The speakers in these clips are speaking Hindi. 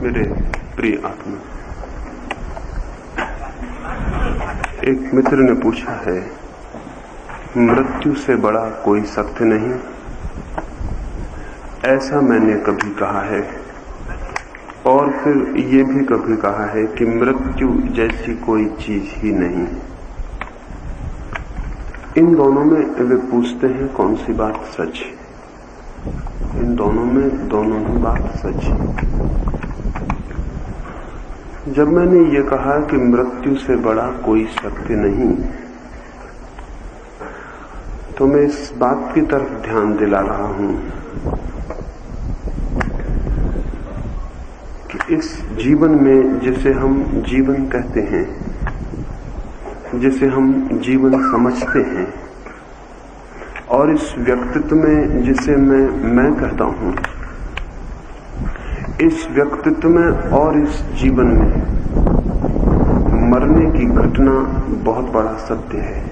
मेरे प्रिय आत्मा, एक मित्र ने पूछा है, मृत्यु से बड़ा कोई सत्य नहीं। ऐसा मैंने कभी कहा है और फिर ये भी कभी कहा है कि मृत्यु जैसी कोई चीज ही नहीं। इन दोनों में वे पूछते हैं कौन सी बात सच है। इन दोनों में दोनों ही बात सच है। जब मैंने ये कहा कि मृत्यु से बड़ा कोई सत्य नहीं, तो मैं इस बात की तरफ ध्यान दिला रहा हूं कि इस जीवन में जिसे हम जीवन कहते हैं, जिसे हम जीवन समझते हैं, और इस व्यक्तित्व में जिसे मैं कहता हूं, इस व्यक्तित्व में और इस जीवन में मरने की घटना बहुत बड़ा सत्य है।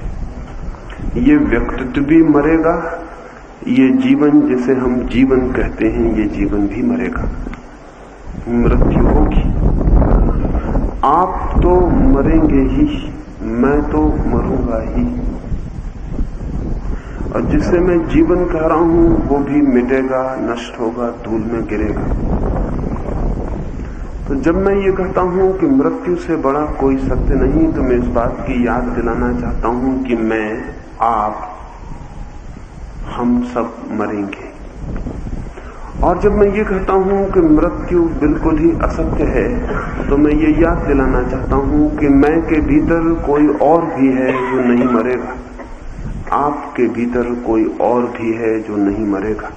ये व्यक्तित्व भी मरेगा, ये जीवन जिसे हम जीवन कहते हैं, ये जीवन भी मरेगा। मृत्यु होगी। आप तो मरेंगे ही, मैं तो मरूंगा ही, और जिसे मैं जीवन कह रहा हूं वो भी मिटेगा, नष्ट होगा, धूल में गिरेगा। तो जब मैं ये कहता हूं कि मृत्यु से बड़ा कोई सत्य नहीं, तो मैं इस बात की याद दिलाना चाहता हूं कि मैं, आप, हम सब मरेंगे। और जब मैं ये कहता हूं कि मृत्यु बिल्कुल ही असत्य है, तो मैं ये याद दिलाना चाहता हूं कि मैं के भीतर कोई और भी है जो नहीं मरेगा। आपके भीतर कोई और भी है जो नहीं मरेगा।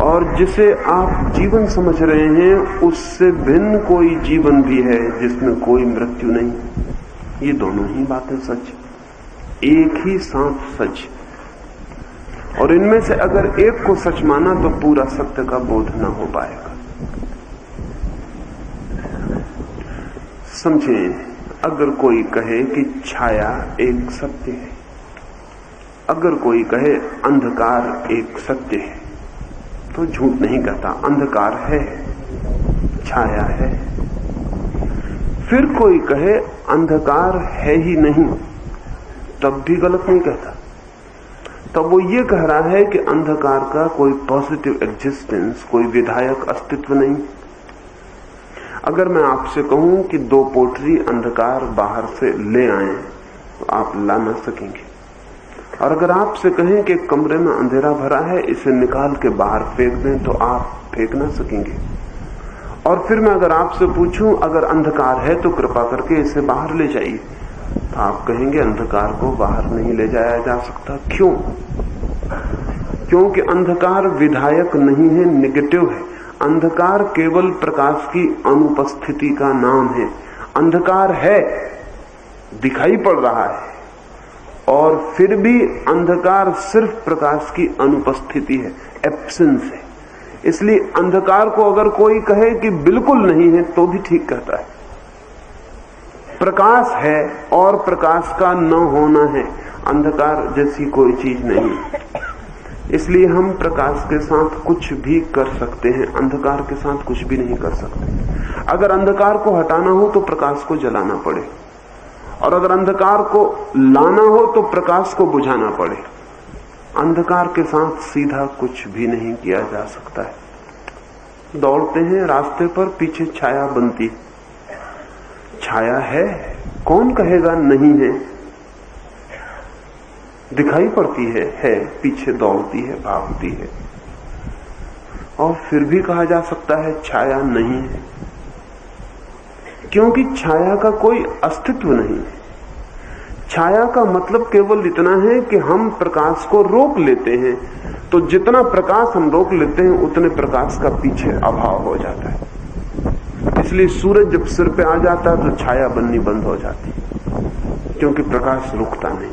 और जिसे आप जीवन समझ रहे हैं, उससे भिन्न कोई जीवन भी है जिसमें कोई मृत्यु नहीं। ये दोनों ही बातें सच, एक ही साथ सच। और इनमें से अगर एक को सच माना तो पूरा सत्य का बोध न हो पाएगा। समझें, अगर कोई कहे कि छाया एक सत्य है, अगर कोई कहे अंधकार एक सत्य है, तो झूठ नहीं कहता। अंधकार है, छाया है। फिर कोई कहे अंधकार है ही नहीं, तब भी गलत नहीं कहता। तब वो ये कह रहा है कि अंधकार का कोई पॉजिटिव एग्जिस्टेंस, कोई विधायक अस्तित्व नहीं। अगर मैं आपसे कहूं कि दो पोटली अंधकार बाहर से ले आए, तो आप ला ना सकेंगे। और अगर आपसे कहें कि कमरे में अंधेरा भरा है, इसे निकाल के बाहर फेंक दें, तो आप फेंक ना सकेंगे। और फिर मैं अगर आपसे पूछूं, अगर अंधकार है तो कृपा करके इसे बाहर ले जाइए, तो आप कहेंगे अंधकार को बाहर नहीं ले जाया जा सकता। क्यों? क्योंकि अंधकार विधायक नहीं है, नेगेटिव है। अंधकार केवल प्रकाश की अनुपस्थिति का नाम है। अंधकार है, दिखाई पड़ रहा है, और फिर भी अंधकार सिर्फ प्रकाश की अनुपस्थिति है, एब्सेंस है। इसलिए अंधकार को अगर कोई कहे कि बिल्कुल नहीं है, तो भी ठीक कहता है। प्रकाश है और प्रकाश का न होना है, अंधकार जैसी कोई चीज नहीं। इसलिए हम प्रकाश के साथ कुछ भी कर सकते हैं, अंधकार के साथ कुछ भी नहीं कर सकते। अगर अंधकार को हटाना हो तो प्रकाश को जलाना पड़े, और अगर अंधकार को लाना हो तो प्रकाश को बुझाना पड़े। अंधकार के साथ सीधा कुछ भी नहीं किया जा सकता है। दौड़ते हैं रास्ते पर, पीछे छाया बनती। छाया है, कौन कहेगा नहीं है? दिखाई पड़ती है, पीछे दौड़ती है, भागती है। और फिर भी कहा जा सकता है छाया नहीं है, क्योंकि छाया का कोई अस्तित्व नहीं है। छाया का मतलब केवल इतना है कि हम प्रकाश को रोक लेते हैं, तो जितना प्रकाश हम रोक लेते हैं उतने प्रकाश का पीछे अभाव हो जाता है। इसलिए सूरज जब सिर पे आ जाता है तो छाया बननी बंद हो जाती है, क्योंकि प्रकाश रुकता नहीं।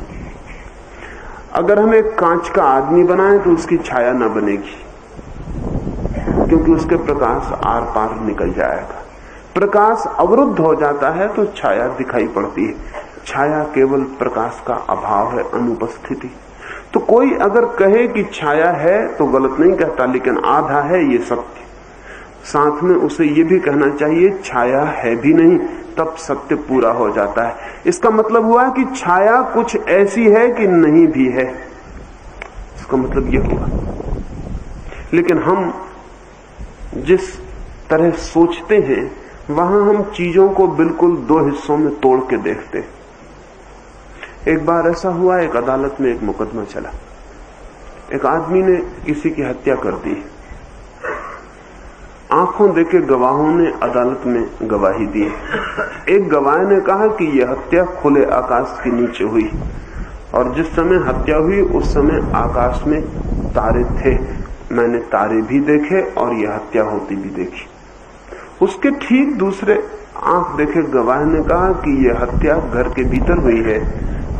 अगर हम एक कांच का आदमी बनाएं तो उसकी छाया न बनेगी, क्योंकि उसके प्रकाश आर पार निकल जाएगा। प्रकाश अवरुद्ध हो जाता है तो छाया दिखाई पड़ती है। छाया केवल प्रकाश का अभाव है, अनुपस्थिति। तो कोई अगर कहे कि छाया है तो गलत नहीं कहता, लेकिन आधा है ये सत्य। साथ में उसे ये भी कहना चाहिए छाया है भी नहीं, तब सत्य पूरा हो जाता है। इसका मतलब हुआ कि छाया कुछ ऐसी है कि नहीं भी है, इसका मतलब ये हुआ। लेकिन हम जिस तरह सोचते हैं वहां हम चीजों को बिल्कुल दो हिस्सों में तोड़ के देखते हैं। एक बार ऐसा हुआ, एक अदालत में एक मुकदमा चला, एक आदमी ने किसी की हत्या कर दी। आंखों देखे गवाहों ने अदालत में गवाही दी। एक गवाह ने कहा कि यह हत्या खुले आकाश के नीचे हुई और जिस समय हत्या हुई उस समय आकाश में तारे थे, मैंने तारे भी देखे और यह हत्या होती भी देखी। उसके ठीक दूसरे आंख देखे गवाह ने कहा कि यह हत्या घर के भीतर हुई है,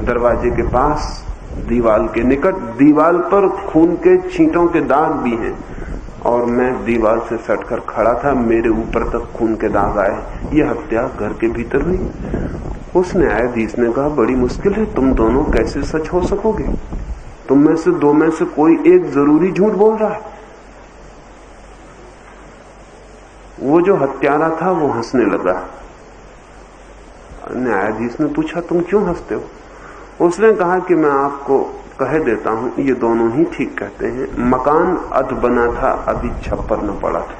दरवाजे के पास, दीवार के निकट, दीवार पर खून के छींटों के दाग भी हैं और मैं दीवार से सटकर खड़ा था, मेरे ऊपर तक खून के दाग आए, यह हत्या घर के भीतर हुई। उस न्यायाधीश ने कहा बड़ी मुश्किल है, तुम दोनों कैसे सच हो सकोगे? तुम में से दो में से कोई एक जरूरी झूठ बोल रहा है। वो जो हत्यारा था वो हंसने लगा। न्यायाधीश ने पूछा तुम क्यों हंसते हो? उसने कहा कि मैं आपको कह देता हूं, ये दोनों ही ठीक कहते हैं, मकान अध बना था, अभी छप्पर न पड़ा था,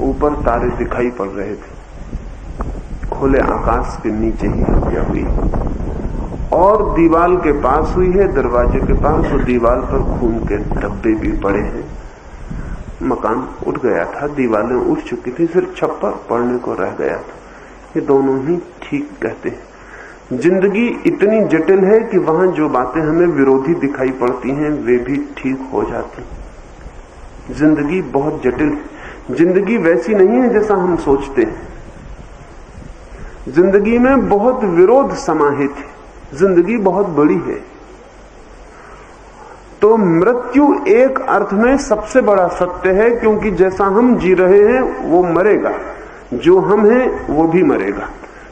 ऊपर तारे दिखाई पड़ रहे थे, खुले आकाश के नीचे ही हत्या हुई और दीवार के पास हुई है, दरवाजे के पास, और दीवार पर खून के धब्बे भी पड़े हैं। मकान उठ गया था, दीवारें उठ चुकी थी, सिर्फ छप्पर पड़ने को रह गया था। ये दोनों ही ठीक कहते हैं। जिंदगी इतनी जटिल है कि वहां जो बातें हमें विरोधी दिखाई पड़ती हैं वे भी ठीक हो जाती। जिंदगी बहुत जटिल है। जिंदगी वैसी नहीं है जैसा हम सोचते हैं। जिंदगी में बहुत विरोध समाहित है। जिंदगी बहुत बड़ी है। तो मृत्यु एक अर्थ में सबसे बड़ा सत्य है, क्योंकि जैसा हम जी रहे हैं वो मरेगा, जो हम हैं वो भी मरेगा,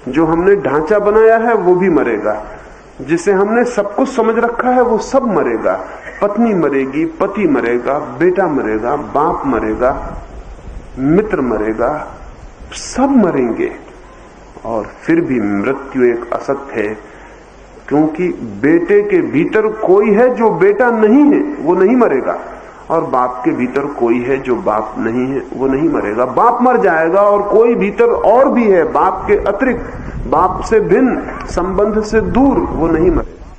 जो हमने ढांचा बनाया है वो भी मरेगा, जिसे हमने सब कुछ समझ रखा है वो सब मरेगा। पत्नी मरेगी, पति मरेगा, बेटा मरेगा, बाप मरेगा, मित्र मरेगा, सब मरेंगे। और फिर भी मृत्यु एक असत्य है, क्योंकि बेटे के भीतर कोई है जो बेटा नहीं है, वो नहीं मरेगा, और बाप के भीतर कोई है जो बाप नहीं है, वो नहीं मरेगा। बाप मर जाएगा और कोई भीतर और भी है, बाप के अतिरिक्त, बाप से भिन्न, संबंध से दूर, वो नहीं मरेगा।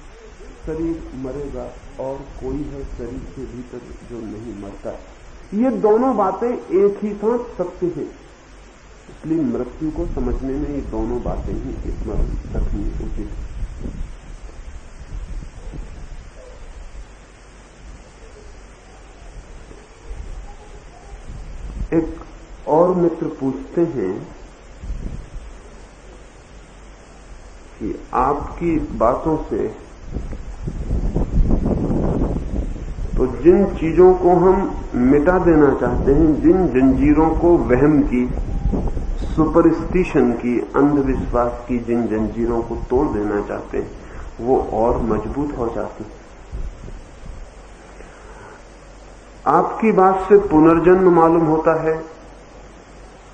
शरीर मरेगा और कोई है शरीर के भीतर जो नहीं मरता। ये दोनों बातें एक ही साथ सत्य है। इसलिए मृत्यु को समझने में ये दोनों बातें ही स्मरण रखनी उचित है। एक और मित्र पूछते हैं कि आपकी बातों से तो जिन चीजों को हम मिटा देना चाहते हैं, जिन जंजीरों को वहम की, सुपरस्टिशन की, अंधविश्वास की जिन जंजीरों को तोड़ देना चाहते हैं, वो और मजबूत हो जाती हैं। आपकी बात से पुनर्जन्म मालूम होता है,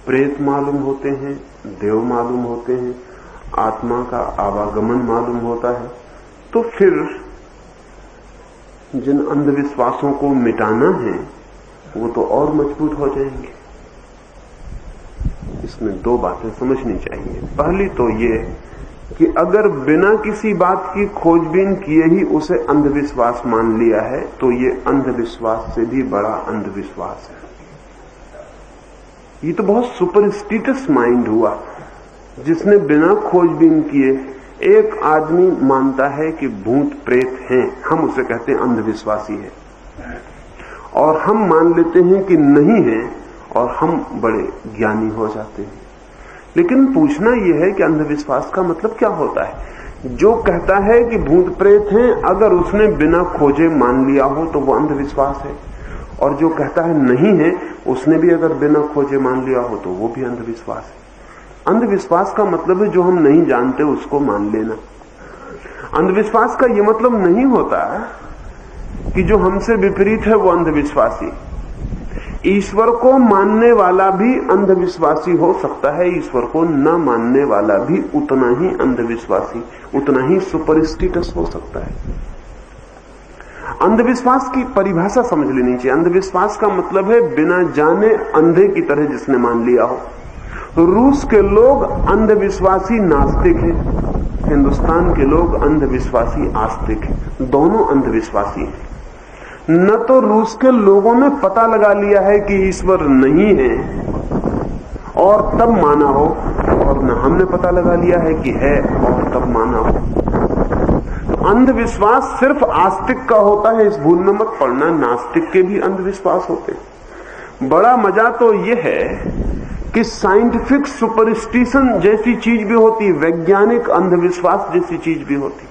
प्रेत मालूम होते हैं, देव मालूम होते हैं, आत्मा का आवागमन मालूम होता है। तो फिर जिन अंधविश्वासों को मिटाना है वो तो और मजबूत हो जाएंगे। इसमें दो बातें समझनी चाहिए। पहली तो ये कि अगर बिना किसी बात की खोजबीन किए ही उसे अंधविश्वास मान लिया है तो ये अंधविश्वास से भी बड़ा अंधविश्वास है। ये तो बहुत सुपरस्टिटियस माइंड हुआ, जिसने बिना खोजबीन किए, एक आदमी मानता है कि भूत प्रेत हैं, हम उसे कहते हैं अंधविश्वासी है, और हम मान लेते हैं कि नहीं है और हम बड़े ज्ञानी हो जाते हैं। लेकिन पूछना यह है कि अंधविश्वास का मतलब क्या होता है। जो कहता है कि भूत प्रेत हैं, अगर उसने बिना खोजे मान लिया हो तो वो अंधविश्वास है, और जो कहता है नहीं है, उसने भी अगर बिना खोजे मान लिया हो तो वो भी अंधविश्वास है। अंधविश्वास का मतलब है जो हम नहीं जानते उसको मान लेना। अंधविश्वास का ये मतलब नहीं होता कि जो हमसे विपरीत है वो अंधविश्वासी। ईश्वर को मानने वाला भी अंधविश्वासी हो सकता है, ईश्वर को न मानने वाला भी उतना ही अंधविश्वासी, उतना ही सुपरस्टिशियस हो सकता है। अंधविश्वास की परिभाषा समझ लेनी चाहिए। अंधविश्वास का मतलब है बिना जाने अंधे की तरह जिसने मान लिया हो। रूस के लोग अंधविश्वासी नास्तिक हैं, हिंदुस्तान के लोग अंधविश्वासी आस्तिक हैं, दोनों अंधविश्वासी हैं। न तो रूस के लोगों ने पता लगा लिया है कि ईश्वर नहीं है और तब माना हो, और न हमने पता लगा लिया है कि है और तब माना हो। तो अंधविश्वास सिर्फ आस्तिक का होता है, इस भूल में मत पड़ना, नास्तिक के भी अंधविश्वास होते हैं। बड़ा मजा तो यह है कि साइंटिफिक सुपरस्टिशन जैसी चीज भी होती, वैज्ञानिक अंधविश्वास जैसी चीज भी होती,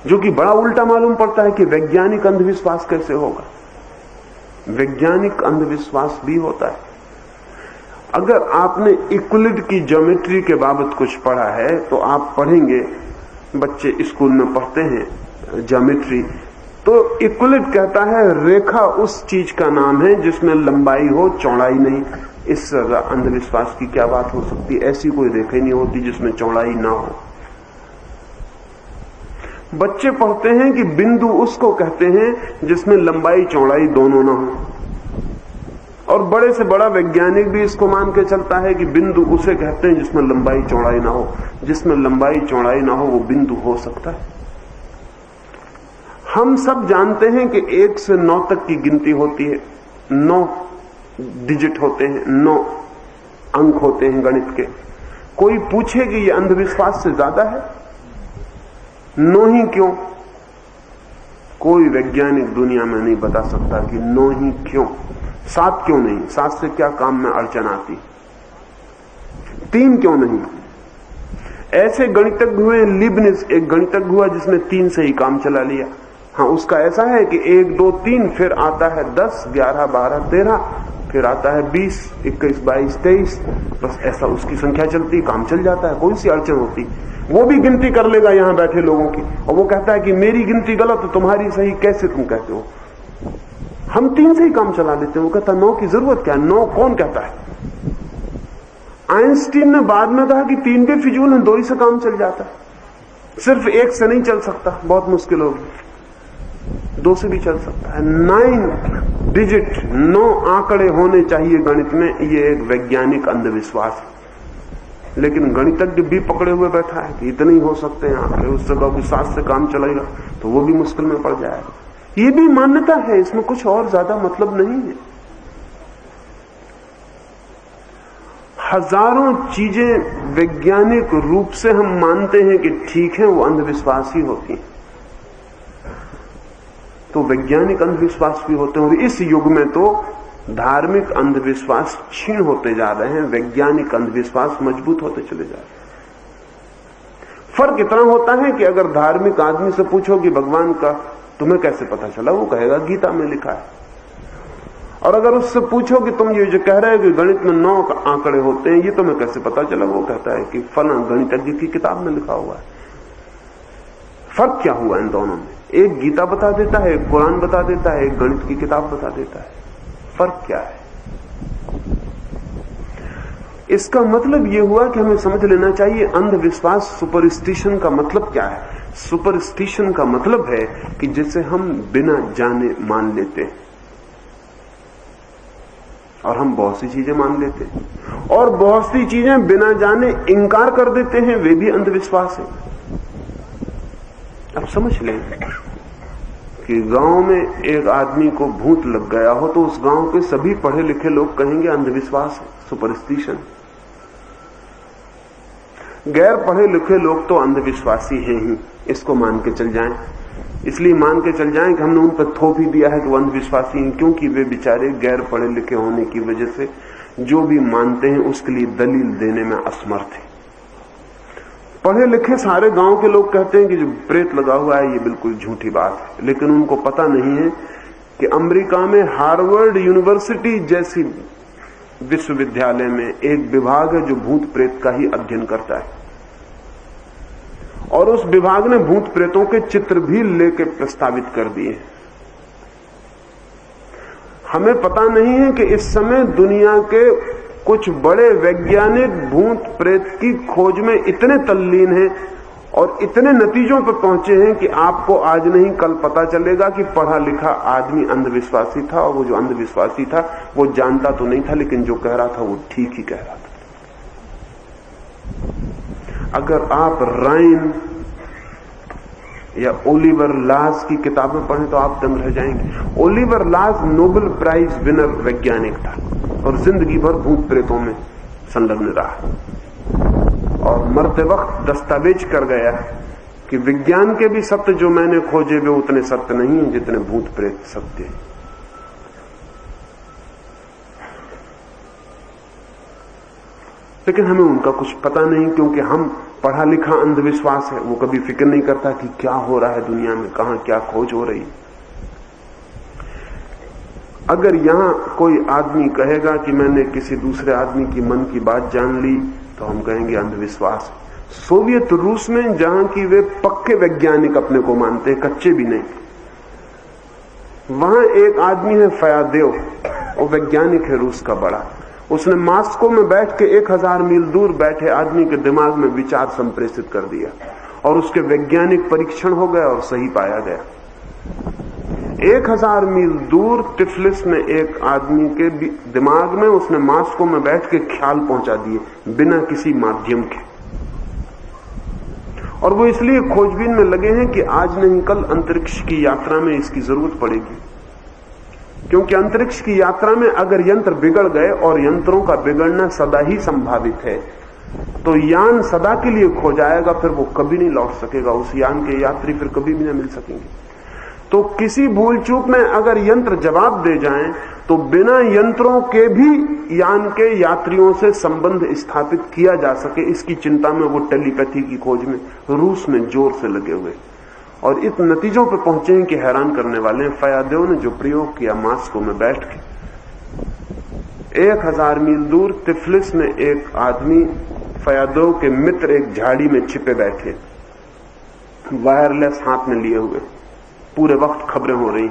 जो कि बड़ा उल्टा मालूम पड़ता है कि वैज्ञानिक अंधविश्वास कैसे होगा। वैज्ञानिक अंधविश्वास भी होता है। अगर आपने यूक्लिड की ज्योमेट्री के बाबत कुछ पढ़ा है तो आप पढ़ेंगे, बच्चे स्कूल में पढ़ते हैं ज्योमेट्री, तो यूक्लिड कहता है रेखा उस चीज का नाम है जिसमें लंबाई हो, चौड़ाई नहीं। इससे अंधविश्वास की क्या बात हो सकती है? ऐसी कोई रेखा ही नहीं होती जिसमें चौड़ाई ना हो। बच्चे पढ़ते हैं कि बिंदु उसको कहते हैं जिसमें लंबाई चौड़ाई दोनों ना हो, और बड़े से बड़ा वैज्ञानिक भी इसको मान के चलता है कि बिंदु उसे कहते हैं जिसमें लंबाई चौड़ाई ना हो। जिसमें लंबाई चौड़ाई ना हो वो बिंदु हो सकता है। हम सब जानते हैं कि 1 से 9 तक की गिनती होती है, 9 डिजिट होते हैं, 9 अंक होते हैं गणित के। कोई पूछे कि यह अंधविश्वास से ज्यादा है? 9 ही क्यों? कोई वैज्ञानिक दुनिया में नहीं बता सकता कि 9 ही क्यों, 7 क्यों नहीं, 7 से क्या काम में अड़चन आती, 3 क्यों नहीं? ऐसे गणितज्ञ हुए, लिबनिज एक गणितज्ञ हुआ जिसने 3 से ही काम चला लिया। हाँ, उसका ऐसा है कि 1 2 3, फिर आता है 10 11 12 13, फिर आता है 20 21 22 23, बस ऐसा उसकी संख्या चलती, काम चल जाता है, कोई सी अड़चन होती। वो भी गिनती कर लेगा यहां बैठे लोगों की, और वो कहता है कि मेरी गिनती गलत है, तुम्हारी सही, कैसे तुम कहते हो? हम 3 से ही काम चला लेते हैं। वो कहता 9 की जरूरत क्या है? 9 कौन कहता है? आइंस्टीन ने बाद में कहा कि 3 भी फिजूल है, 2 ही से काम चल जाता है। सिर्फ 1 से नहीं चल सकता, बहुत मुश्किल होगी, 2 से भी चल सकता है। 9 डिजिट, 9 आंकड़े होने चाहिए गणित में, ये एक वैज्ञानिक अंधविश्वास है। लेकिन गणितज्ञ भी पकड़े हुए बैठा है कि इतने ही हो सकते हैं आंकड़े, उससे कभी 7 से काम चलेगा तो वो भी मुश्किल में पड़ जाएगा। ये भी मान्यता है, इसमें कुछ और ज्यादा मतलब नहीं है। हजारों चीजें वैज्ञानिक रूप से हम मानते हैं कि ठीक है, वो अंधविश्वास ही होती हैं। तो वैज्ञानिक अंधविश्वास भी होते हैं, और इस युग में तो धार्मिक अंधविश्वास क्षीण होते जा रहे हैं, वैज्ञानिक अंधविश्वास मजबूत होते चले जा रहे हैं। फर्क इतना होता है कि अगर धार्मिक आदमी से पूछो कि भगवान का तुम्हें कैसे पता चला, वो कहेगा गीता में लिखा है। और अगर उससे पूछो कि तुम ये जो कह रहे हो कि गणित में 9 आंकड़े होते हैं, ये तुम्हें कैसे पता चला, वो कहता है कि फला गणितज्ञ की किताब में लिखा हुआ है। फर्क क्या हुआ इन दोनों में? एक गीता बता देता है, एक कुरान बता देता है, एक गणित की किताब बता देता है। फर्क क्या है? इसका मतलब यह हुआ कि हमें समझ लेना चाहिए अंधविश्वास, सुपरस्टिशन का मतलब क्या है। सुपरस्टिशन का मतलब है कि जिसे हम बिना जाने मान लेते हैं, और हम बहुत सी चीजें मान लेते हैं, और बहुत सी चीजें बिना जाने इंकार कर देते हैं, वे भी अंधविश्वास है। अब समझ लें कि गांव में एक आदमी को भूत लग गया हो तो उस गांव के सभी पढ़े लिखे लोग कहेंगे अंधविश्वास है, सुपरस्टिशन। गैर पढ़े लिखे लोग तो अंधविश्वासी हैं ही, इसको मान के चल जाएं। इसलिए मान के चल जाएं कि हमने उन पर थोप ही दिया है कि वो अंधविश्वासी हैं, क्योंकि वे बेचारे गैर पढ़े लिखे होने की वजह से जो भी मानते हैं उसके लिए दलील देने में असमर्थ है। पढ़े लिखे सारे गांव के लोग कहते हैं कि जो प्रेत लगा हुआ है ये बिल्कुल झूठी बात है, लेकिन उनको पता नहीं है कि अमेरिका में हार्वर्ड यूनिवर्सिटी जैसी विश्वविद्यालय में एक विभाग है जो भूत प्रेत का ही अध्ययन करता है, और उस विभाग ने भूत प्रेतों के चित्र भी लेके प्रस्तावित कर दिए। हमें पता नहीं है कि इस समय दुनिया के कुछ बड़े वैज्ञानिक भूत प्रेत की खोज में इतने तल्लीन हैं और इतने नतीजों पर पहुंचे हैं कि आपको आज नहीं कल पता चलेगा कि पढ़ा लिखा आदमी अंधविश्वासी था, और वो जो अंधविश्वासी था वो जानता तो नहीं था, लेकिन जो कह रहा था वो ठीक ही कह रहा था। अगर आप राइन या ओलिवर लाज की किताबें पढ़ें तो आप दंग रह जाएंगे। ओलिवर लाज नोबेल प्राइज विनर वैज्ञानिक था और जिंदगी भर भूत प्रेतों में संलग्न रहा, और मरते वक्त दस्तावेज कर गया कि विज्ञान के भी सत्य जो मैंने खोजे वे उतने सत्य नहीं हैं जितने भूत प्रेत सत्य हैं। लेकिन हमें उनका कुछ पता नहीं, क्योंकि हम पढ़ा लिखा अंधविश्वास है, वो कभी फिक्र नहीं करता कि क्या हो रहा है दुनिया में, कहां क्या खोज हो रही। अगर यहां कोई आदमी कहेगा कि मैंने किसी दूसरे आदमी की मन की बात जान ली, तो हम कहेंगे अंधविश्वास। सोवियत रूस में जहां की वे पक्के वैज्ञानिक अपने को मानते हैं, कच्चे भी नहीं, वहां एक आदमी है फयादेव, वो वैज्ञानिक है रूस का बड़ा। उसने मास्को में बैठ के 1000 मील दूर बैठे आदमी के दिमाग में विचार संप्रेषित कर दिया, और उसके वैज्ञानिक परीक्षण हो गया और सही पाया गया। 1000 मील दूर टिफलिस में एक आदमी के दिमाग में उसने मास्को में बैठ के ख्याल पहुंचा दिए बिना किसी माध्यम के, और वो इसलिए खोजबीन में लगे हैं कि आज नहीं कल अंतरिक्ष की यात्रा में इसकी जरूरत पड़ेगी। क्योंकि अंतरिक्ष की यात्रा में अगर यंत्र बिगड़ गए, और यंत्रों का बिगड़ना सदा ही संभावित है, तो यान सदा के लिए खो जाएगा, फिर वो कभी नहीं लौट सकेगा। उस यान के यात्री फिर कभी भी नहीं मिल सकेंगे। तो किसी भूल चूक में अगर यंत्र जवाब दे जाएं, तो बिना यंत्रों के भी यान के यात्रियों से संबंध स्थापित किया जा सके, इसकी चिंता में वो टेलीपैथी की खोज में रूस में जोर से लगे हुए, और इन नतीजों पर पहुंचे हैं कि हैरान करने वाले हैं। फयादेव ने जो प्रयोग किया मास्को में बैठ के, 1000 मील दूर तिफलिस में एक आदमी, फयादेव के मित्र एक झाड़ी में छिपे बैठे, वायरलेस हाथ में लिए हुए, पूरे वक्त खबरें हो रही।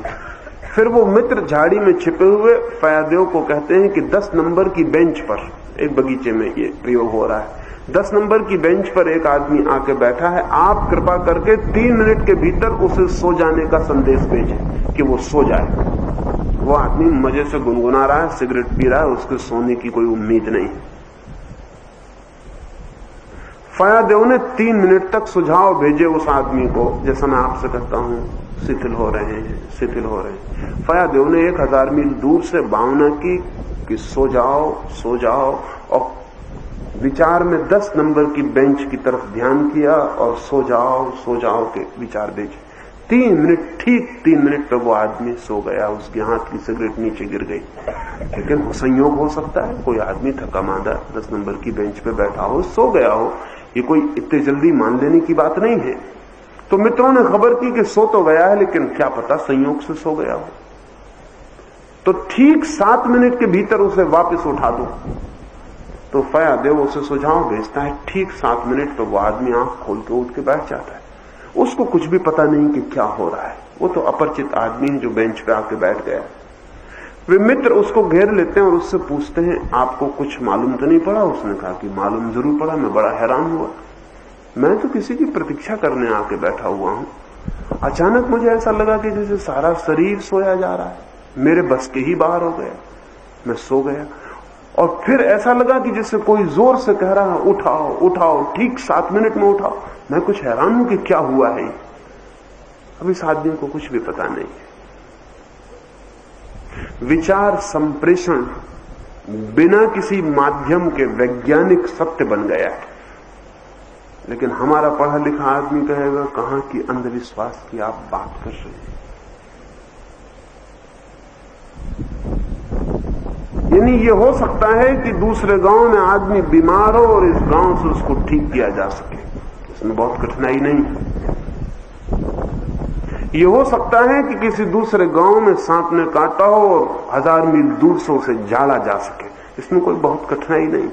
फिर वो मित्र झाड़ी में छिपे हुए फयादेव को कहते हैं कि 10 नंबर की बेंच पर, एक बगीचे में ये प्रयोग हो रहा है, 10 नंबर की बेंच पर एक आदमी आके बैठा है, आप कृपा करके 3 मिनट के भीतर उसे सो जाने का संदेश भेजें कि वो सो जाए। वो आदमी मजे से गुनगुना रहा है, सिगरेट पी रहा है, उसके सोने की कोई उम्मीद नहीं। फयादेव ने 3 मिनट तक सुझाव भेजे उस आदमी को, जैसा मैं आपसे कहता हूं शिथिल हो रहे हैं, शिथिल हो रहे हैं। फयादेव ने 1000 मील दूर से भावना की कि सो जाओ, सो जाओ, और विचार में 10 नंबर की बेंच की तरफ ध्यान किया और सो जाओ के विचार भेजे। 3 मिनट, ठीक 3 मिनट पर वो आदमी सो गया, उसके हाथ की सिगरेट नीचे गिर गई। लेकिन संयोग हो सकता है, कोई आदमी थका मांदा 10 नंबर की बेंच पे बैठा हो, सो गया हो, ये कोई इतने जल्दी मान लेने की बात नहीं है। तो मित्रों ने खबर की कि सो तो गया है, लेकिन क्या पता संयोग से सो गया हो। तो ठीक 7 मिनट के भीतर उसे वापस उठा दो। तो फयादेव उसे सुझाव भेजता है, ठीक 7 मिनट तो वो आदमी आंख खोल के उठ के बैठ जाता है। उसको कुछ भी पता नहीं कि क्या हो रहा है, वो तो अपरिचित आदमी है जो बेंच पे आके बैठ गया। वे मित्र उसको घेर लेते हैं और उससे पूछते हैं, आपको कुछ मालूम तो नहीं पड़ा? उसने कहा कि मालूम जरूर पड़ा, मैं बड़ा हैरान हुआ, मैं तो किसी की प्रतीक्षा करने आके बैठा हुआ हूं। अचानक मुझे ऐसा लगा कि जैसे सारा शरीर सोया जा रहा है, मेरे बस के ही बाहर हो गया, मैं सो गया। और फिर ऐसा लगा कि जैसे कोई जोर से कह रहा है, उठाओ उठाओ, ठीक 7 मिनट में उठाओ। मैं कुछ हैरान हूं कि क्या हुआ है। अब इस आदमी को कुछ भी पता नहीं है। विचार संप्रेषण बिना किसी माध्यम के वैज्ञानिक सत्य बन गया है, लेकिन हमारा पढ़ा लिखा आदमी कहेगा कहां की अंधविश्वास की आप बात कर रहे हैं। यानी ये हो सकता है कि दूसरे गांव में आदमी बीमार हो और इस गांव से उसको ठीक किया जा सके, इसमें बहुत कठिनाई नहीं। ये हो सकता है कि किसी दूसरे गांव में सांप ने काटा हो और 1000 मील दूर से उसे झाड़ा जा सके, इसमें कोई बहुत कठिनाई नहीं।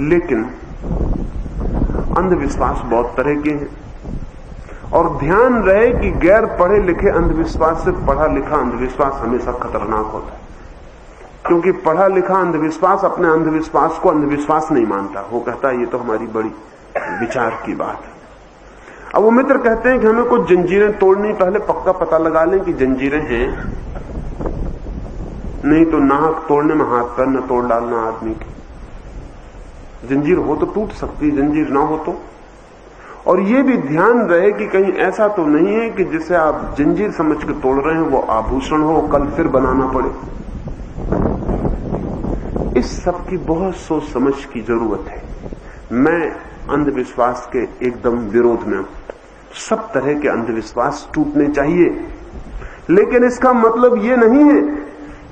लेकिन अंधविश्वास बहुत तरह के हैं, और ध्यान रहे कि गैर पढ़े लिखे अंधविश्वास से पढ़ा लिखा अंधविश्वास हमेशा खतरनाक होता है, क्योंकि पढ़ा लिखा अंधविश्वास अपने अंधविश्वास को अंधविश्वास नहीं मानता। वो कहता है ये तो हमारी बड़ी विचार की बात है। अब वो मित्र कहते हैं कि हमें कुछ जंजीरें तोड़नी, पहले पक्का पता लगा लें कि जंजीरें हैं, नहीं तो नाहक तोड़ने में हाथ पैर न तोड़ डालना आदमी की। जंजीर हो तो टूट सकती है, जंजीर ना हो तो। और ये भी ध्यान रहे कि कहीं ऐसा तो नहीं है कि जिसे आप जंजीर समझ के तोड़ रहे हैं वो आभूषण हो, कल फिर बनाना पड़े। इस सब की बहुत सोच समझ की जरूरत है। मैं अंधविश्वास के एकदम विरोध में हूं। सब तरह के अंधविश्वास टूटने चाहिए, लेकिन इसका मतलब ये नहीं है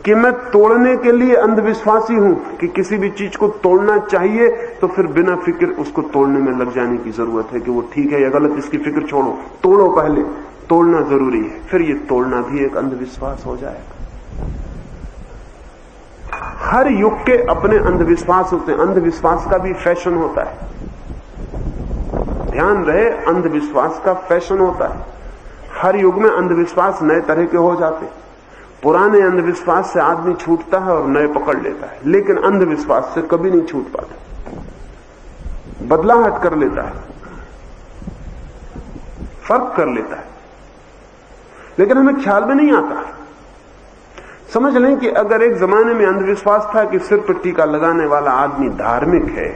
कि मैं तोड़ने के लिए अंधविश्वासी हूं, कि किसी भी चीज को तोड़ना चाहिए तो फिर बिना फिक्र उसको तोड़ने में लग जाने की जरूरत है कि वो ठीक है या गलत, इसकी फिक्र छोड़ो, तोड़ो। पहले तोड़ना जरूरी है, फिर ये तोड़ना भी एक अंधविश्वास हो जाएगा। हर युग के अपने अंधविश्वास होते हैं, अंधविश्वास का भी फैशन होता है। ध्यान रहे, अंधविश्वास का फैशन होता है। हर युग में अंधविश्वास नए तरह के हो जाते हैं। पुराने अंधविश्वास से आदमी छूटता है और नए पकड़ लेता है, लेकिन अंधविश्वास से कभी नहीं छूट पाता, बदलाहट कर लेता है, फर्क कर लेता है, लेकिन हमें ख्याल में नहीं आता। समझ लें कि अगर एक जमाने में अंधविश्वास था कि सिर पर टीका लगाने वाला आदमी धार्मिक है,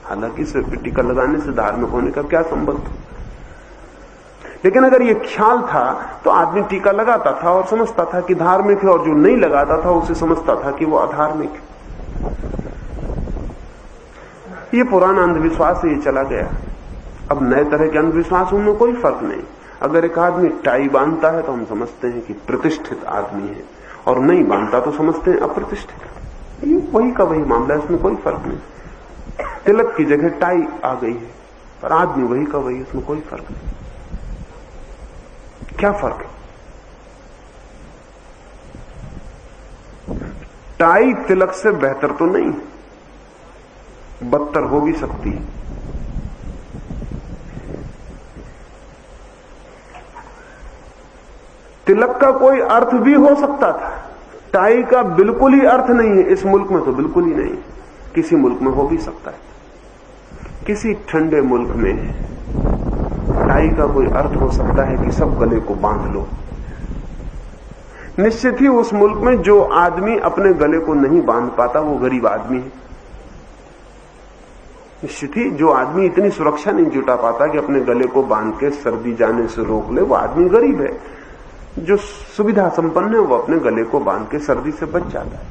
हालांकि सिर पर टीका लगाने से धार्मिक होने का क्या संबंध, लेकिन अगर यह ख्याल था तो आदमी टीका लगाता था और समझता था कि धार्मिक है, और जो नहीं लगाता था उसे समझता था कि वो अधार्मिक है। ये पुराना अंधविश्वास है, ये चला गया। अब नए तरह के अंधविश्वास, उनमें कोई फर्क नहीं। अगर एक आदमी टाई बांधता है तो हम समझते हैं कि प्रतिष्ठित आदमी है, और नहीं बांधता तो समझते हैं अप्रतिष्ठित। ये वही का वही मामला है, इसमें कोई फर्क नहीं। तिलक की जगह टाई आ गई है, पर आदमी वही का वही, इसमें कोई फर्क नहीं। क्या फर्क है? टाई तिलक से बेहतर तो नहीं, बदतर हो भी सकती है। तिलक का कोई अर्थ भी हो सकता था, टाई का बिल्कुल ही अर्थ नहीं है। इस मुल्क में तो बिल्कुल ही नहीं, किसी मुल्क में हो भी सकता है। किसी ठंडे मुल्क में टाई का कोई अर्थ हो सकता है कि सब गले को बांध लो। निश्चित ही उस मुल्क में जो आदमी अपने गले को नहीं बांध पाता वो गरीब आदमी है। निश्चित ही जो आदमी इतनी सुरक्षा नहीं जुटा पाता कि अपने गले को बांध के सर्दी जाने से रोक ले, वो आदमी गरीब है। जो सुविधा संपन्न है वो अपने गले को बांध के सर्दी से बच जाता है।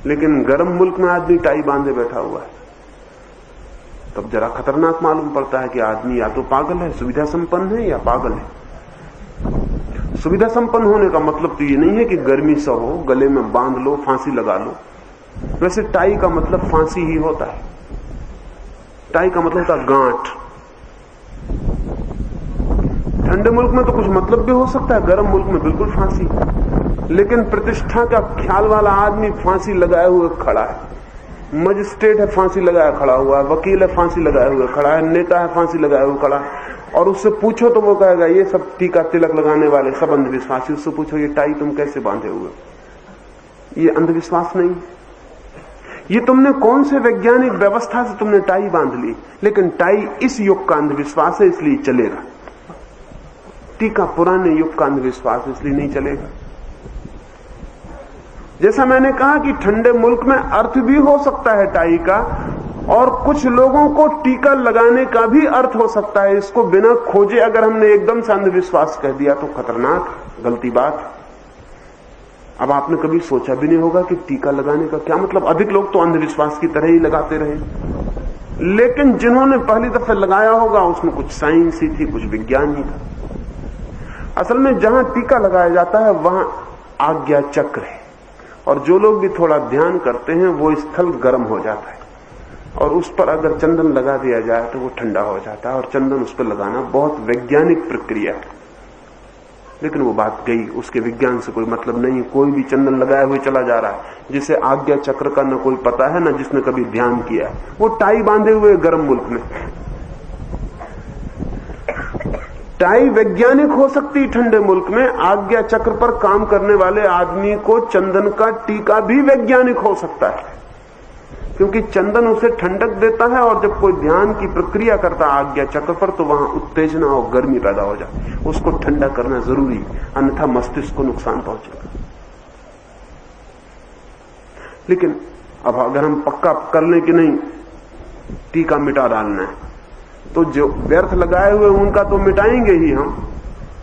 लेकिन गर्म मुल्क में आदमी टाई बांधे बैठा हुआ है, तब जरा खतरनाक मालूम पड़ता है कि आदमी या तो पागल है, सुविधा संपन्न है, या पागल है। सुविधा संपन्न होने का मतलब तो ये नहीं है कि गर्मी सहो, गले में बांध लो, फांसी लगा लो। वैसे टाई का मतलब फांसी ही होता है। टाई का मतलब होता है गांठ। ठंडे मुल्क में तो कुछ मतलब भी हो सकता है, गर्म मुल्क में बिल्कुल फांसी। लेकिन प्रतिष्ठा का ख्याल वाला आदमी फांसी लगाए हुए खड़ा है, मजिस्ट्रेट है फांसी लगाया खड़ा हुआ है, वकील है फांसी लगाए हुए खड़ा है, नेता है फांसी लगाए हुए खड़ा है, और उससे पूछो तो वो कहेगा ये सब टीका तिलक लगाने वाले सब अंधविश्वासी। उससे पूछो ये टाई तुम कैसे बांधे हुए? ये अंधविश्वास नहीं, ये तुमने कौन से वैज्ञानिक व्यवस्था से तुमने टाई बांध ली। लेकिन टाई इस युग का अंधविश्वास है, इसलिए चलेगा। टीका पुराने युग का अंधविश्वास है, इसलिए नहीं चलेगा। जैसा मैंने कहा कि ठंडे मुल्क में अर्थ भी हो सकता है टाई का, और कुछ लोगों को टीका लगाने का भी अर्थ हो सकता है। इसको बिना खोजे अगर हमने एकदम से अंधविश्वास कह दिया तो खतरनाक गलती बात। अब आपने कभी सोचा भी नहीं होगा कि टीका लगाने का क्या मतलब। अधिक लोग तो अंधविश्वास की तरह ही लगाते रहे, लेकिन जिन्होंने पहली दफे लगाया होगा उसमें कुछ साइंस ही थी, कुछ विज्ञान ही था। असल में जहां टीका लगाया जाता है वहां आज्ञा चक्र है, और जो लोग भी थोड़ा ध्यान करते हैं वो स्थल गर्म हो जाता है, और उस पर अगर चंदन लगा दिया जाए तो वो ठंडा हो जाता है। और चंदन उस पर लगाना बहुत वैज्ञानिक प्रक्रिया है, लेकिन वो बात गई, उसके विज्ञान से कोई मतलब नहीं। कोई भी चंदन लगाए हुए चला जा रहा है, जिसे आज्ञा चक्र का न कोई पता है न जिसने कभी ध्यान किया है। वो टाई बांधे हुए गर्म मुल्क में, टाई वैज्ञानिक हो सकती ठंडे मुल्क में, आज्ञा चक्र पर काम करने वाले आदमी को चंदन का टीका भी वैज्ञानिक हो सकता है, क्योंकि चंदन उसे ठंडक देता है और जब कोई ध्यान की प्रक्रिया करता है आज्ञा चक्र पर तो वहां उत्तेजना और गर्मी पैदा हो जाती है। उसको ठंडा करना जरूरी, अन्यथा मस्तिष्क को नुकसान पहुंचेगा। लेकिन अब अगर हम पक्का कर लें कि नहीं टीका मिटा डालना है, तो जो व्यर्थ लगाए हुए उनका तो मिटाएंगे ही हम,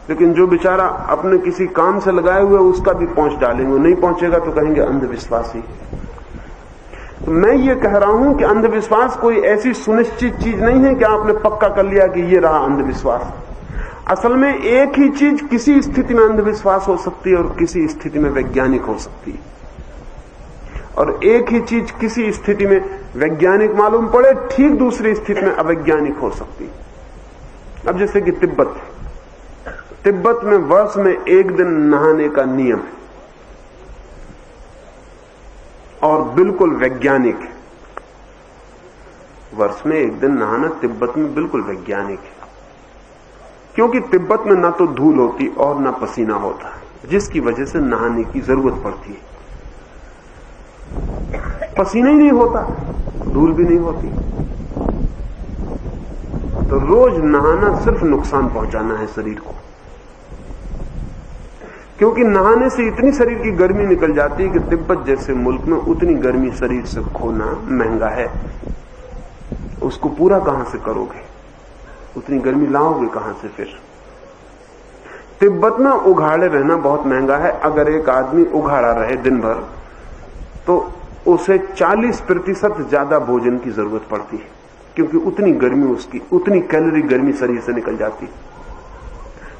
लेकिन जो बेचारा अपने किसी काम से लगाए हुए उसका भी पहुंच डालेंगे। नहीं पहुंचेगा तो कहेंगे अंधविश्वासी। तो मैं ये कह रहा हूं कि अंधविश्वास कोई ऐसी सुनिश्चित चीज नहीं है कि आपने पक्का कर लिया कि ये रहा अंधविश्वास। असल में एक ही चीज किसी स्थिति में अंधविश्वास हो सकती है और किसी स्थिति में वैज्ञानिक हो सकती है, और एक ही चीज किसी स्थिति में वैज्ञानिक मालूम पड़े, ठीक दूसरी स्थिति में अवैज्ञानिक हो सकती है। अब जैसे कि तिब्बत में वर्ष में एक दिन नहाने का नियम है और बिल्कुल वैज्ञानिक है। वर्ष में एक दिन नहाना तिब्बत में बिल्कुल वैज्ञानिक है, क्योंकि तिब्बत में ना तो धूल होती और ना पसीना होता, जिसकी वजह से नहाने की जरूरत पड़ती है। पसीना ही नहीं होता, धूल भी नहीं होती, तो रोज नहाना सिर्फ नुकसान पहुंचाना है शरीर को, क्योंकि नहाने से इतनी शरीर की गर्मी निकल जाती है कि तिब्बत जैसे मुल्क में उतनी गर्मी शरीर से खोना महंगा है। उसको पूरा कहां से करोगे, उतनी गर्मी लाओगे कहां से फिर। तिब्बत में उघाड़े रहना बहुत महंगा है। अगर एक आदमी उघाड़ा रहे दिन भर तो उसे 40% ज्यादा भोजन की जरूरत पड़ती है, क्योंकि उतनी गर्मी उसकी, उतनी कैलोरी गर्मी शरीर से निकल जाती है।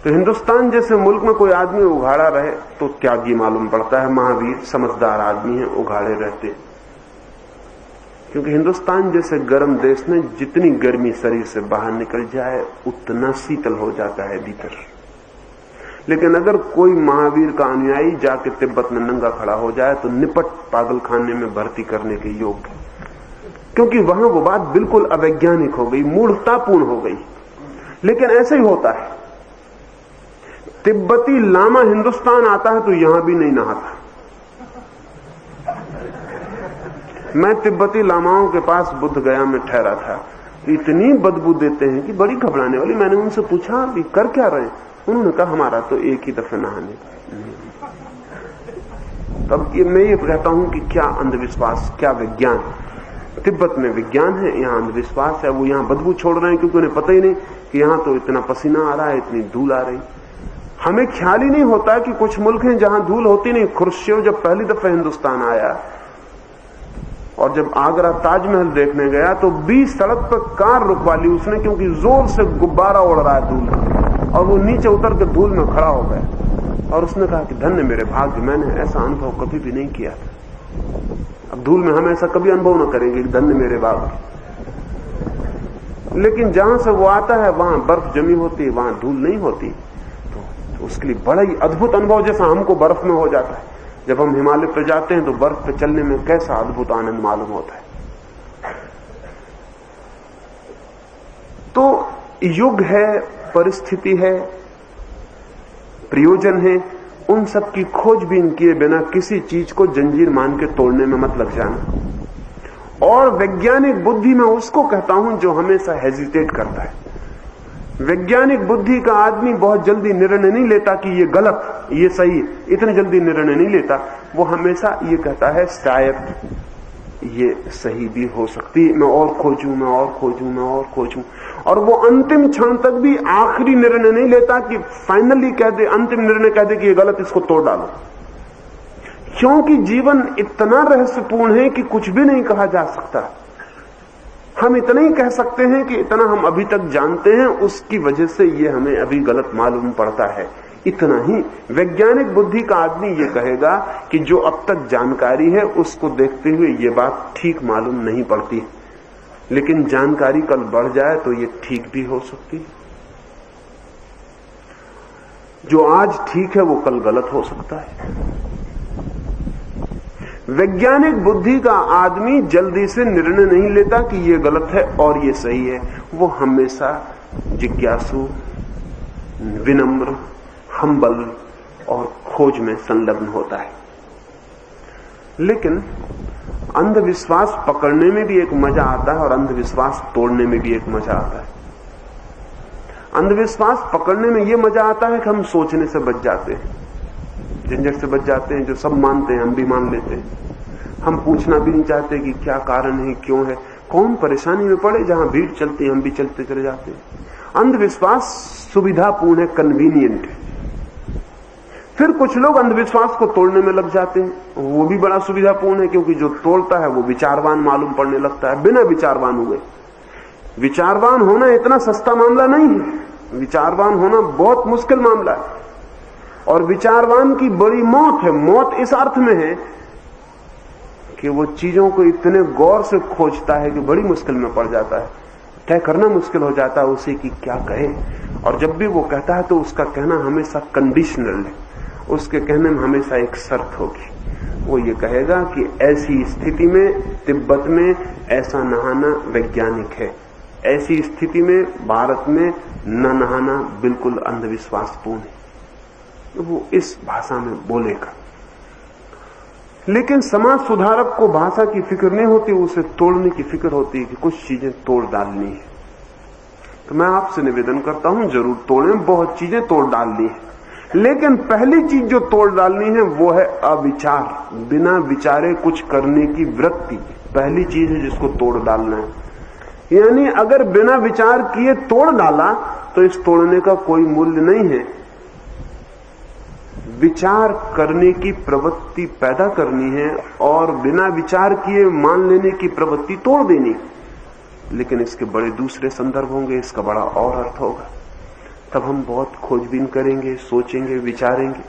तो हिंदुस्तान जैसे मुल्क में कोई आदमी उघाड़ा रहे तो त्यागी मालूम पड़ता है, महावीर समझदार आदमी है, उघाड़े रहते, क्योंकि हिंदुस्तान जैसे गर्म देश में जितनी गर्मी शरीर से बाहर निकल जाए उतना शीतल हो जाता है भीतर। लेकिन अगर कोई महावीर का अनुयायी जाके तिब्बत में नंगा खड़ा हो जाए तो निपट पागल खाने में भर्ती करने के योग्य, क्योंकि वहां वो बात बिल्कुल अवैज्ञानिक हो गई, मूढ़तापूर्ण हो गई। लेकिन ऐसे ही होता है, तिब्बती लामा हिंदुस्तान आता है तो यहां भी नहीं नहाता। मैं तिब्बती लामाओं के पास बुद्ध गया में ठहरा था, इतनी बदबू देते हैं कि बड़ी घबराने वाली। मैंने उनसे पूछा कि कर क्या रहे, उन्होंने कहा हमारा तो एक ही दफे नहाने का। तब मैं ये कहता हूं कि क्या अंधविश्वास, क्या विज्ञान। तिब्बत में विज्ञान है, यहां अंधविश्वास है। वो यहां बदबू छोड़ रहे हैं क्योंकि उन्हें पता ही नहीं कि यहां तो इतना पसीना आ रहा है, इतनी धूल आ रही। हमें ख्याल ही नहीं होता कि कुछ मुल्क हैं जहां धूल होती नहीं। खुर्शीव जब पहली दफा हिंदुस्तान आया और जब आगरा ताजमहल देखने गया तो 20 सड़क पर कार रुकवा ली उसने, क्योंकि जोर से गुब्बारा उड़ रहा है धूल का, और वो नीचे उतर के धूल में खड़ा हो गया। और उसने कहा कि धन्य मेरे भाग्य, मैंने ऐसा अनुभव कभी भी नहीं किया था। अब धूल में हम ऐसा कभी अनुभव न करेंगे कि धन्य मेरे भाग्य। लेकिन जहां से वो आता है वहां बर्फ जमी होती है, वहां धूल नहीं होती, तो उसके लिए बड़ा ही अद्भुत अनुभव जैसा हमको बर्फ में हो जाता है। जब हम हिमालय पर जाते हैं तो बर्फ पे चलने में कैसा अद्भुत आनंद मालूम होता है। तो युग है, परिस्थिति है, प्रयोजन है, उन सब की खोजबीन किए बिना किसी चीज को जंजीर मान के तोड़ने में मत लग जाना। और वैज्ञानिक बुद्धि में उसको कहता हूं जो हमेशा हेजिटेट करता है। वैज्ञानिक बुद्धि का आदमी बहुत जल्दी निर्णय नहीं लेता कि ये गलत, ये सही, इतनी जल्दी निर्णय नहीं लेता। वो हमेशा ये कहता है शायद ये सही भी हो सकती, मैं और खोजूं, मैं और खोजूं, मैं और खोजूं। और वो अंतिम क्षण तक भी आखिरी निर्णय नहीं लेता कि फाइनली कह दे, अंतिम निर्णय कह दे कि ये गलत, इसको तोड़ डालो। क्योंकि जीवन इतना रहस्यपूर्ण है कि कुछ भी नहीं कहा जा सकता। हम इतना ही कह सकते हैं कि इतना हम अभी तक जानते हैं, उसकी वजह से ये हमें अभी गलत मालूम पड़ता है, इतना ही। वैज्ञानिक बुद्धि का आदमी ये कहेगा कि जो अब तक जानकारी है उसको देखते हुए ये बात ठीक मालूम नहीं पड़ती, लेकिन जानकारी कल बढ़ जाए तो ये ठीक भी हो सकती है। जो आज ठीक है वो कल गलत हो सकता है। वैज्ञानिक बुद्धि का आदमी जल्दी से निर्णय नहीं लेता कि ये गलत है और ये सही है। वो हमेशा जिज्ञासु, विनम्र, हम्बल और खोज में संलग्न होता है। लेकिन अंधविश्वास पकड़ने में भी एक मजा आता है और अंधविश्वास तोड़ने में भी एक मजा आता है। अंधविश्वास पकड़ने में यह मजा आता है कि हम सोचने से बच जाते हैं, झंझट से बच जाते हैं। जो सब मानते हैं हम भी मान लेते हैं। हम पूछना भी नहीं चाहते कि क्या कारण है, क्यों है, कौन परेशानी में पड़े। जहां भीड़ चलती है हम भी चलते चले जाते हैं। अंधविश्वास सुविधापूर्ण है, कन्वीनियंट है। फिर कुछ लोग अंधविश्वास को तोड़ने में लग जाते हैं, वो भी बड़ा सुविधापूर्ण है, क्योंकि जो तोड़ता है वो विचारवान मालूम पड़ने लगता है, बिना विचारवान हुए। विचारवान होना इतना सस्ता मामला नहीं है, विचारवान होना बहुत मुश्किल मामला है। और विचारवान की बड़ी मौत है। मौत इस अर्थ में है कि वो चीजों को इतने गौर से खोजता है कि बड़ी मुश्किल में पड़ जाता है। तय करना मुश्किल हो जाता है उसे कि क्या कहे। और जब भी वो कहता है तो उसका कहना हमेशा कंडीशनल है, उसके कहने में हमेशा एक शर्त होगी। वो ये कहेगा कि ऐसी स्थिति में तिब्बत में ऐसा नहाना वैज्ञानिक है, ऐसी स्थिति में भारत में न नहाना बिल्कुल अंधविश्वासपूर्ण है। वो इस भाषा में बोलेगा। लेकिन समाज सुधारक को भाषा की फिक्र नहीं होती, उसे तोड़ने की फिक्र होती है कि कुछ चीजें तोड़ डालनी है। तो मैं आपसे निवेदन करता हूं, जरूर तोड़ें, बहुत चीजें तोड़ डालनी है। लेकिन पहली चीज जो तोड़ डालनी है वो है अविचार, बिना विचारे कुछ करने की वृत्ति। पहली चीज है जिसको तोड़ डालना है। यानी अगर बिना विचार किए तोड़ डाला तो इस तोड़ने का कोई मूल्य नहीं है। विचार करने की प्रवृत्ति पैदा करनी है और बिना विचार किए मान लेने की प्रवृत्ति तोड़ देनी। लेकिन इसके बड़े दूसरे संदर्भ होंगे, इसका बड़ा और अर्थ होगा। तब हम बहुत खोजबीन करेंगे, सोचेंगे, विचारेंगे,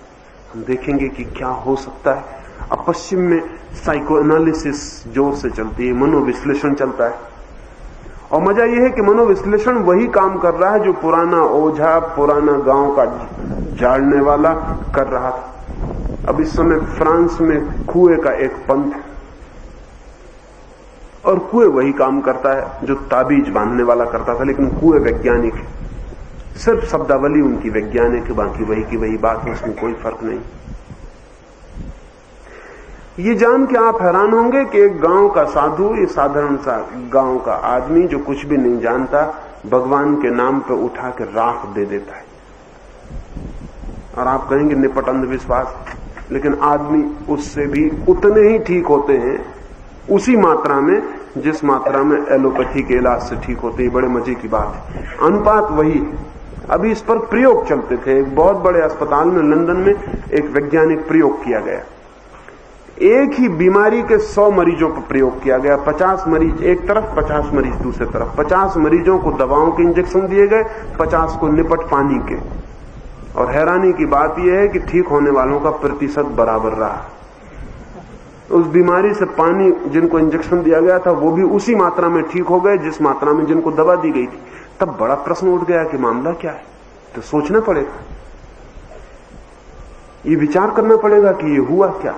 हम देखेंगे कि क्या हो सकता है। अब पश्चिम में साइको एनालिसिस जोर से चलती है, मनोविश्लेषण चलता है। और मजा यह है कि मनोविश्लेषण वही काम कर रहा है जो पुराना ओझा, पुराना गांव का झाड़ने वाला कर रहा था। अब इस समय फ्रांस में कुएं का एक पंथ है और कुएं वही काम करता है जो ताबीज बांधने वाला करता था। लेकिन कुएं वैज्ञानिक है, सिर्फ शब्दावली उनकी वैज्ञानिक है, बाकी वही की वही बात है, उसमें कोई फर्क नहीं। ये जान के आप हैरान होंगे कि एक गांव का साधु, ये साधारण सा गांव का आदमी जो कुछ भी नहीं जानता, भगवान के नाम पे उठा के राख दे देता है। और आप कहेंगे निपट अंधविश्वास, लेकिन आदमी उससे भी उतने ही ठीक होते हैं, उसी मात्रा में जिस मात्रा में एलोपैथी के इलाज से ठीक होते हैं। बड़े मजे की बात है, अनुपात वही है। अभी इस पर प्रयोग चलते थे। एक बहुत बड़े अस्पताल में लंदन में एक वैज्ञानिक प्रयोग किया गया। एक ही बीमारी के 100 मरीजों पर प्रयोग किया गया। 50 मरीज एक तरफ, 50 मरीज दूसरे तरफ। 50 मरीजों को दवाओं के इंजेक्शन दिए गए, 50 को निपट पानी के। और हैरानी की बात यह है कि ठीक होने वालों का प्रतिशत बराबर रहा। उस बीमारी से पानी जिनको इंजेक्शन दिया गया था वो भी उसी मात्रा में ठीक हो गए जिस मात्रा में जिनको दवा दी गई थी। तब बड़ा प्रश्न उठ गया कि मामला क्या है। तो सोचना पड़ेगा, ये विचार करना पड़ेगा कि ये हुआ क्या।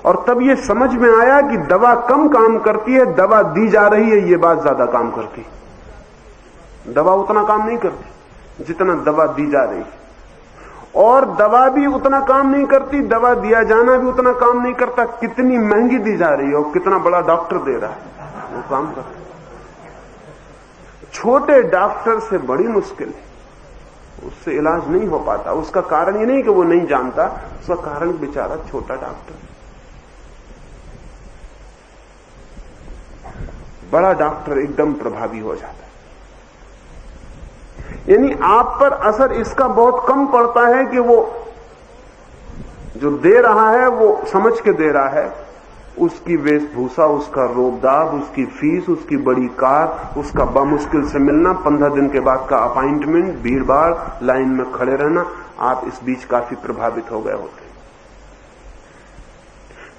और तब ये समझ में आया कि दवा कम काम करती है, दवा दी जा रही है ये बात ज्यादा काम करती है। दवा उतना काम नहीं करती जितना दवा दी जा रही है, और दवा भी उतना काम नहीं करती, दवा दिया जाना भी उतना काम नहीं करता। कितनी महंगी दी जा रही है और कितना बड़ा डॉक्टर दे रहा है, वो काम करता है। छोटे डॉक्टर से बड़ी मुश्किल है, उससे इलाज नहीं हो पाता। उसका कारण ये नहीं कि वो नहीं जानता, उसका कारण बेचारा छोटा डॉक्टर। बड़ा डॉक्टर एकदम प्रभावी हो जाता है। यानी आप पर असर इसका बहुत कम पड़ता है कि वो जो दे रहा है वो समझ के दे रहा है। उसकी वेशभूषा, उसका रोबदाब, उसकी फीस, उसकी बड़ी कार, उसका बमुश्किल से मिलना, 15 दिन के बाद का अपॉइंटमेंट, भीड़ भाड़, लाइन में खड़े रहना, आप इस बीच काफी प्रभावित हो गए होते।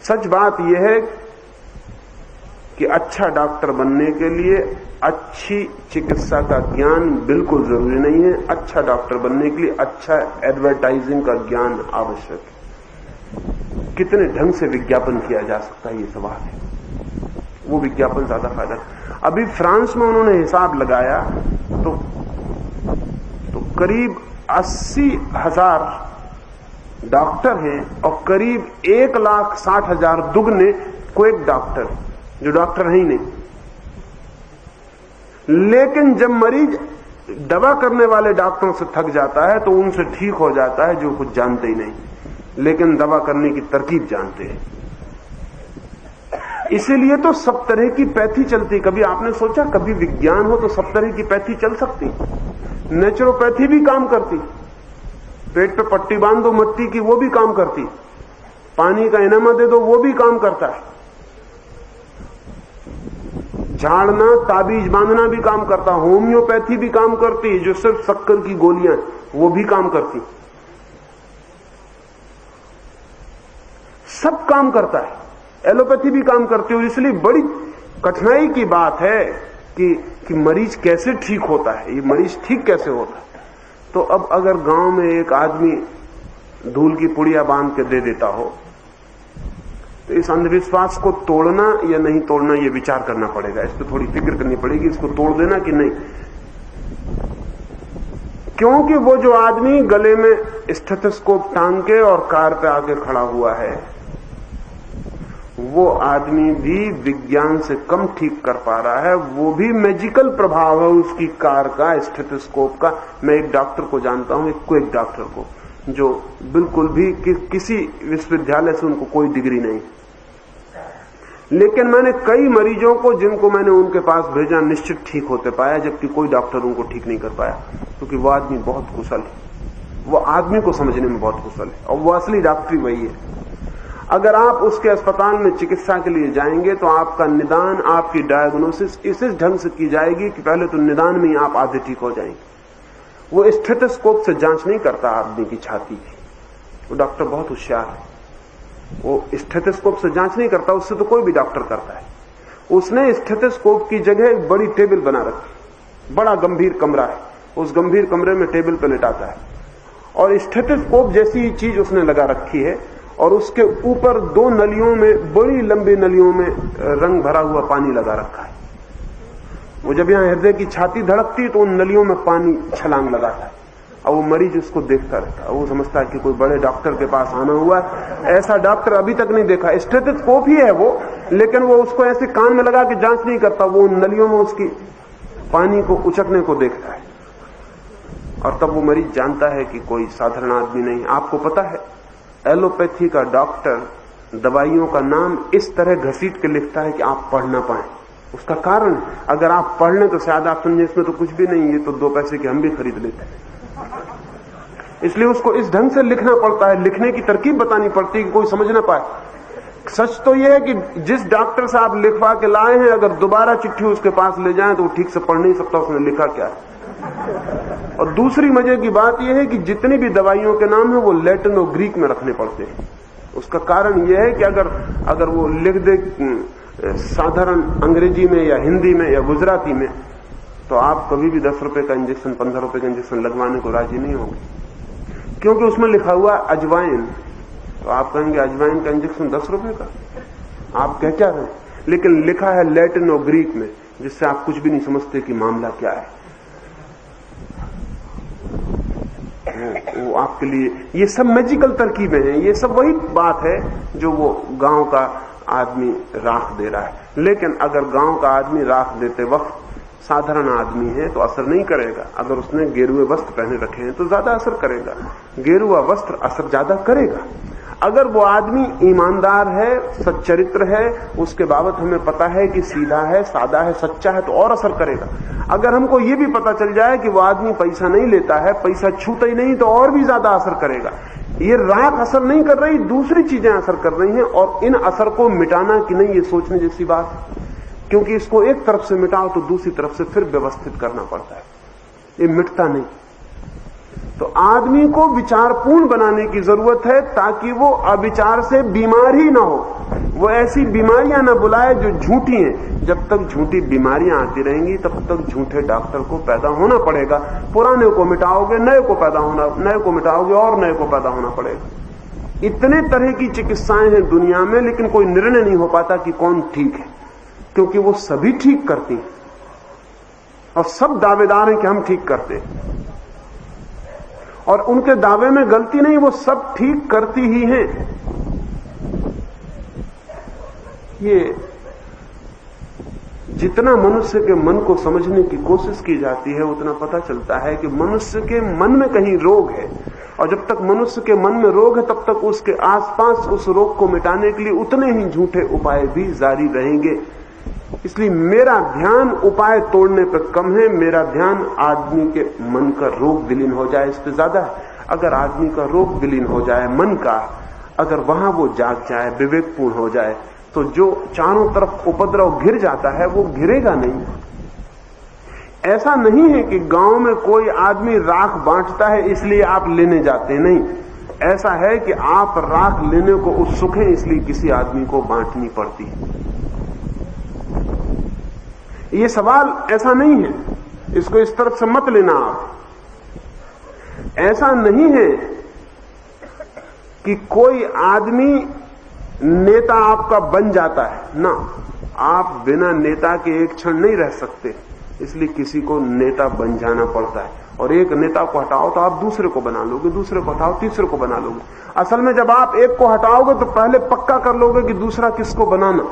सच बात यह है कि अच्छा डॉक्टर बनने के लिए अच्छी चिकित्सा का ज्ञान बिल्कुल जरूरी नहीं है। अच्छा डॉक्टर बनने के लिए अच्छा एडवर्टाइजिंग का ज्ञान आवश्यक है। कितने ढंग से विज्ञापन किया जा सकता है, ये सवाल है। वो विज्ञापन ज्यादा फायदा। अभी फ्रांस में उन्होंने हिसाब लगाया तो करीब 80,000 डॉक्टर हैं और करीब 1,60,000 दुगने को एक डॉक्टर जो डॉक्टर है ही नहीं। लेकिन जब मरीज दवा करने वाले डॉक्टरों से थक जाता है तो उनसे ठीक हो जाता है जो कुछ जानते ही नहीं, लेकिन दवा करने की तरकीब जानते हैं। इसीलिए तो सब तरह की पैथी चलती। कभी आपने सोचा कभी विज्ञान हो तो सब तरह की पैथी चल सकती? नेचुरोपैथी भी काम करती, पेट पे पट्टी बांध दो मिट्टी की वो भी काम करती, पानी का इनामा दे दो वो भी काम करता है, झाड़ना ताबीज बांधना भी काम करता, होम्योपैथी भी काम करती, जो सिर्फ शक्कर की गोलियां वो भी काम करती, सब काम करता है। एलोपैथी भी काम करती है। इसलिए बड़ी कठिनाई की बात है कि मरीज कैसे ठीक होता है, ये मरीज ठीक कैसे होता है। तो अब अगर गांव में एक आदमी धूल की पुड़िया बांध के दे देता हो तो इस अंधविश्वास को तोड़ना या नहीं तोड़ना ये विचार करना पड़ेगा, इस पर थोड़ी फिक्र करनी पड़ेगी, इसको तोड़ देना कि नहीं। क्योंकि वो जो आदमी गले में स्टेथोस्कोप टांग के और कार पे आके खड़ा हुआ है वो आदमी भी विज्ञान से कम ठीक कर पा रहा है, वो भी मैजिकल प्रभाव है उसकी कार का, स्टेथोस्कोप का। मैं एक डॉक्टर को जानता हूं, एक डॉक्टर को जो बिल्कुल भी किसी विश्वविद्यालय से उनको कोई डिग्री नहीं, लेकिन मैंने कई मरीजों को जिनको मैंने उनके पास भेजा निश्चित ठीक होते पाया, जबकि कोई डॉक्टर उनको ठीक नहीं कर पाया, क्योंकि वो आदमी बहुत कुशल है, वो आदमी को समझने में बहुत कुशल है और वो असली डॉक्टरी वही है। अगर आप उसके अस्पताल में चिकित्सा के लिए जाएंगे तो आपका निदान, आपकी डायग्नोसिस इस ढंग से की जाएगी कि पहले तो निदान में ही आप आधे ठीक हो जाएंगे। वो स्टेथोस्कोप से जांच नहीं करता आदमी की छाती की, वो डॉक्टर बहुत होशियार है, वो स्टेथोस्कोप से जांच नहीं करता, उससे तो कोई भी डॉक्टर करता है। उसने स्टेथोस्कोप की जगह एक बड़ी टेबल बना रखी, बड़ा गंभीर कमरा है, उस गंभीर कमरे में टेबल पर लेटाता है और स्टेथोस्कोप जैसी चीज उसने लगा रखी है और उसके ऊपर 2 नलियों में, बड़ी लंबी नलियों में रंग भरा हुआ पानी लगा रखा है। वो जब यहां हृदय की छाती धड़कती तो उन नलियों में पानी छलांग लगाता है और वो मरीज उसको देखता रहता है। वो समझता है कि कोई बड़े डॉक्टर के पास आना हुआ है, ऐसा डॉक्टर अभी तक नहीं देखा। स्टेथोस्कोप ही है वो, लेकिन वो उसको ऐसे कान में लगा के जांच नहीं करता, वो उन नलियों में उसकी पानी को उचकने को देखता है और तब वो मरीज जानता है कि कोई साधारण आदमी नहीं। आपको पता है एलोपैथी का डॉक्टर दवाइयों का नाम इस तरह घसीट के लिखता है कि आप पढ़ ना पाए। उसका कारण, अगर आप पढ़ लें तो शायद आप समझे इसमें तो कुछ भी नहीं, ये तो 2 पैसे के हम भी खरीद लेते हैं। इसलिए उसको इस ढंग से लिखना पड़ता है, लिखने की तरकीब बतानी पड़ती है कि कोई समझ ना पाए। सच तो यह है कि जिस डॉक्टर से आप लिखवा के लाए हैं, अगर दोबारा चिट्ठी उसके पास ले जाएं तो वो ठीक से पढ़ नहीं सकता उसने लिखा क्या है। और दूसरी मजे की बात यह है कि जितनी भी दवाइयों के नाम है वो लैटिन और ग्रीक में रखने पड़ते हैं। उसका कारण यह है कि अगर वो लिख दे साधारण अंग्रेजी में या हिंदी में या गुजराती में तो आप कभी भी 10 रुपए का इंजेक्शन, 15 रुपए का इंजेक्शन लगवाने को राजी नहीं होंगे, क्योंकि उसमें लिखा हुआ अजवाइन। तो आप कहेंगे अजवाइन का इंजेक्शन 10 रुपए का, आप कह क्या रहे हैं? लेकिन लिखा है लैटिन और ग्रीक में, जिससे आप कुछ भी नहीं समझते कि मामला क्या है। वो आपके लिए ये सब मैजिकल तरकीबें हैं, ये सब वही बात है जो वो गांव का आदमी राख दे रहा है। लेकिन अगर गांव का आदमी राख देते वक्त साधारण आदमी है तो असर नहीं करेगा। अगर उसने गेरुए वस्त्र पहने रखे हैं तो ज्यादा असर करेगा, गेरुआ वस्त्र असर ज्यादा करेगा। अगर वो आदमी ईमानदार है, सच्चरित्र है, उसके बाबत हमें पता है कि सीधा है, सादा है, सच्चा है, तो और असर करेगा। अगर हमको ये भी पता चल जाए कि वो आदमी पैसा नहीं लेता है, पैसा छूता ही नहीं, तो और भी ज्यादा असर करेगा। ये राख असर नहीं कर रही, दूसरी चीजें असर कर रही हैं, और इन असर को मिटाना कि नहीं ये सोचने जैसी बात है, क्योंकि इसको एक तरफ से मिटाओ तो दूसरी तरफ से फिर व्यवस्थित करना पड़ता है, ये मिटता नहीं। तो आदमी को विचारपूर्ण बनाने की जरूरत है ताकि वो अविचार से बीमार ही ना हो, वो ऐसी बीमारियां ना बुलाए जो झूठी हैं। जब तक झूठी बीमारियां आती रहेंगी तब तक झूठे डॉक्टर को पैदा होना पड़ेगा। पुराने को मिटाओगे, नए को पैदा होना, नए को मिटाओगे और नए को पैदा होना पड़ेगा। इतने तरह की चिकित्साएं हैं दुनिया में, लेकिन कोई निर्णय नहीं हो पाता कि कौन ठीक है, क्योंकि वो सभी ठीक करती हैं और सब दावेदार हैं कि हम ठीक करते हैं। और उनके दावे में गलती नहीं, वो सब ठीक करती ही हैं। ये जितना मनुष्य के मन को समझने की कोशिश की जाती है उतना पता चलता है कि मनुष्य के मन में कहीं रोग है, और जब तक मनुष्य के मन में रोग है तब तक उसके आसपास उस रोग को मिटाने के लिए उतने ही झूठे उपाय भी जारी रहेंगे। इसलिए मेरा ध्यान उपाय तोड़ने पर कम है, मेरा ध्यान आदमी के मन का रोग विलीन हो जाए इस पर ज्यादा है। अगर आदमी का रोग विलीन हो जाए मन का, अगर वहां वो जाग जाए, विवेकपूर्ण हो जाए, तो जो चारों तरफ उपद्रव घिर जाता है वो घिरेगा नहीं। ऐसा नहीं है कि गांव में कोई आदमी राख बांटता है इसलिए आप लेने जाते, नहीं। ऐसा है कि आप राख लेने को उत्सुक हैं इसलिए किसी आदमी को बांटनी पड़ती है। ये सवाल ऐसा नहीं है, इसको इस तरफ से मत लेना आप। ऐसा नहीं है कि कोई आदमी नेता आपका बन जाता है ना, आप बिना नेता के एक क्षण नहीं रह सकते, इसलिए किसी को नेता बन जाना पड़ता है। और एक नेता को हटाओ तो आप दूसरे को बना लोगे, दूसरे को हटाओ तीसरे को बना लोगे। असल में जब आप एक को हटाओगे तो पहले पक्का कर लोगे कि दूसरा किसको बनाना।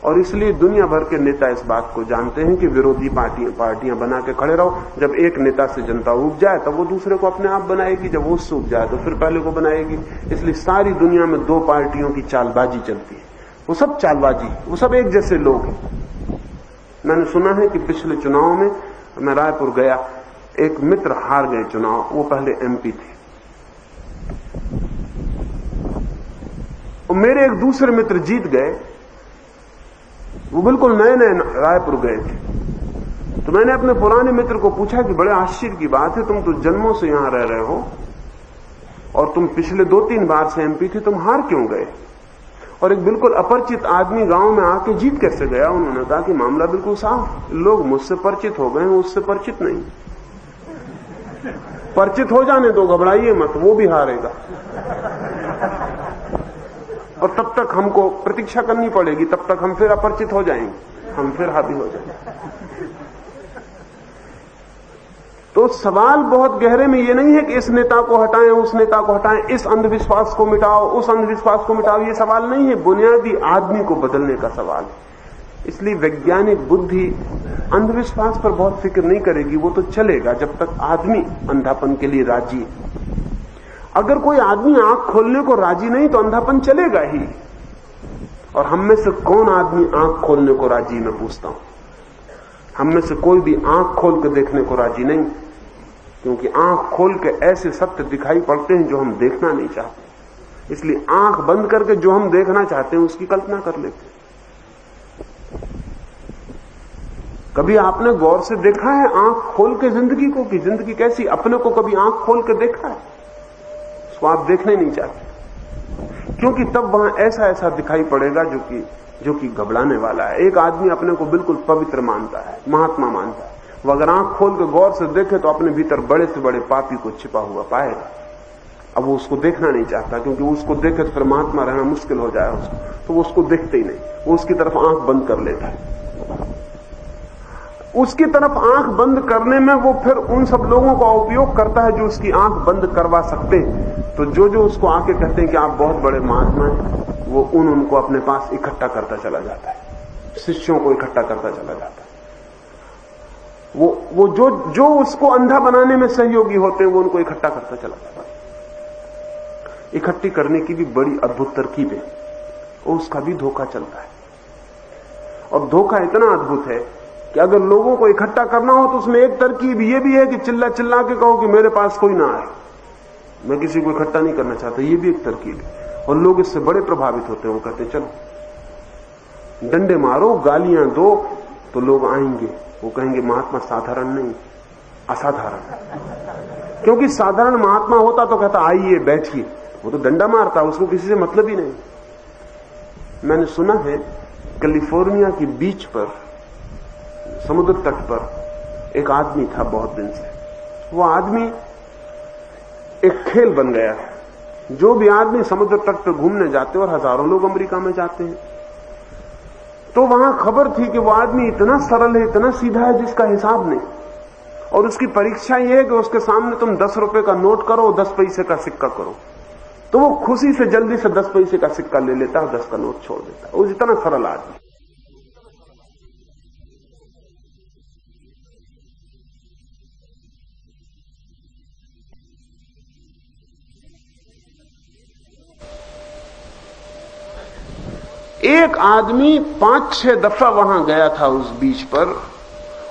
और इसलिए दुनिया भर के नेता इस बात को जानते हैं कि विरोधी पार्टियां बना के खड़े रहो। जब एक नेता से जनता उब जाए तब वो दूसरे को अपने आप बनाएगी, जब वो उससे उब जाए तो फिर पहले को बनाएगी। इसलिए सारी दुनिया में दो पार्टियों की चालबाजी चलती है, वो सब चालबाजी, वो सब एक जैसे लोग हैं। मैंने सुना है कि पिछले चुनाव में, मैं रायपुर गया, एक मित्र हार गए चुनाव, वो पहले एमपी थे, और मेरे एक दूसरे मित्र जीत गए, वो बिल्कुल नए नए रायपुर गए थे। तो मैंने अपने पुराने मित्र को पूछा कि बड़े आश्चर्य की बात है, तुम तो जन्मों से यहां रह रहे हो और तुम पिछले 2-3 बार से एमपी थे, तुम हार क्यों गए? और एक बिल्कुल अपरिचित आदमी गांव में आके जीत कैसे गया? उन्होंने कहा कि मामला बिल्कुल साफ, लोग मुझसे परिचित हो गए हैं, उससे परिचित नहीं। परिचित हो जाने दो, घबराइए मत, वो भी हारेगा और तब तक हमको प्रतीक्षा करनी पड़ेगी, तब तक हम फिर अपरिचित हो जाएंगे, हम फिर हावी हो जाएंगे। तो सवाल बहुत गहरे में ये नहीं है कि इस नेता को हटाएं, उस नेता को हटाएं, इस अंधविश्वास को मिटाओ, उस अंधविश्वास को मिटाओ, ये सवाल नहीं है, बुनियादी आदमी को बदलने का सवाल है। इसलिए वैज्ञानिक बुद्धि अंधविश्वास पर बहुत फिक्र नहीं करेगी, वो तो चलेगा जब तक आदमी अंधापन के लिए राजी है। अगर कोई आदमी आंख खोलने को राजी नहीं तो अंधापन चलेगा ही। और हम में से कौन आदमी आंख खोलने को राजी, मैं पूछता हूं। हम में से कोई भी आंख खोल के देखने को राजी नहीं, क्योंकि आंख खोल के ऐसे सत्य दिखाई पड़ते हैं जो हम देखना नहीं चाहते। इसलिए आंख बंद करके जो हम देखना चाहते हैं उसकी कल्पना कर लेते हैं। कभी आपने गौर से देखा है आंख खोल के जिंदगी को, कि जिंदगी कैसी? अपने को कभी आंख खोल के देखा है? उसको आप देखने नहीं चाहते, क्योंकि तब वहां ऐसा ऐसा दिखाई पड़ेगा जो कि घबराने वाला है। एक आदमी अपने को बिल्कुल पवित्र मानता है, महात्मा मानता है, वो अगर आंख खोल के गौर से देखे तो अपने भीतर बड़े से बड़े पापी को छिपा हुआ पाएगा। अब वो उसको देखना नहीं चाहता, क्योंकि उसको देखे तो फिर महात्मा रहना मुश्किल हो जाए उसको, तो वो उसको देखते ही नहीं, वो उसकी तरफ आंख बंद कर लेता है। उसकी तरफ आंख बंद करने में वो फिर उन सब लोगों का उपयोग करता है जो उसकी आंख बंद करवा सकते हैं। तो जो उसको आके कहते हैं कि आप बहुत बड़े महात्मा हैं, वो उनको अपने पास इकट्ठा करता चला जाता है, शिष्यों को इकट्ठा करता चला जाता है। वो जो उसको अंधा बनाने में सहयोगी होते हैं वो उनको इकट्ठा करता चला जाता है। इकट्ठी करने की भी बड़ी अद्भुत तरकीब है, और उसका भी धोखा चलता है। और धोखा इतना अद्भुत है कि अगर लोगों को इकट्ठा करना हो तो उसमें एक तरकीब ये भी है कि चिल्ला चिल्ला के कहो कि मेरे पास कोई ना आए, मैं किसी को इकट्ठा नहीं करना चाहता, ये भी एक तरकीब है। और लोग इससे बड़े प्रभावित होते हैं, वो कहते हैं चलो डंडे मारो, गालियां दो, तो लोग आएंगे। वो कहेंगे महात्मा साधारण नहीं, असाधारण। क्योंकि साधारण महात्मा होता तो कहता आइए बैठिए, वो तो डंडा मारता, उसको किसी से मतलब ही नहीं। मैंने सुना है कैलिफोर्निया की बीच पर, समुद्र तट पर एक आदमी था बहुत दिन से। वो आदमी एक खेल बन गया। जो भी आदमी समुद्र तट पर घूमने जाते, और हजारों लोग अमेरिका में जाते हैं, तो वहां खबर थी कि वो आदमी इतना सरल है, इतना सीधा है जिसका हिसाब नहीं। और उसकी परीक्षा यह है कि उसके सामने तुम 10 रुपए का नोट करो, 10 पैसे का सिक्का करो, तो वो खुशी से जल्दी से 10 पैसे का सिक्का ले लेता है, 10 का नोट छोड़ देता है। वो जितना सरल आदमी। एक आदमी 5-6 दफा वहां गया था उस बीच पर,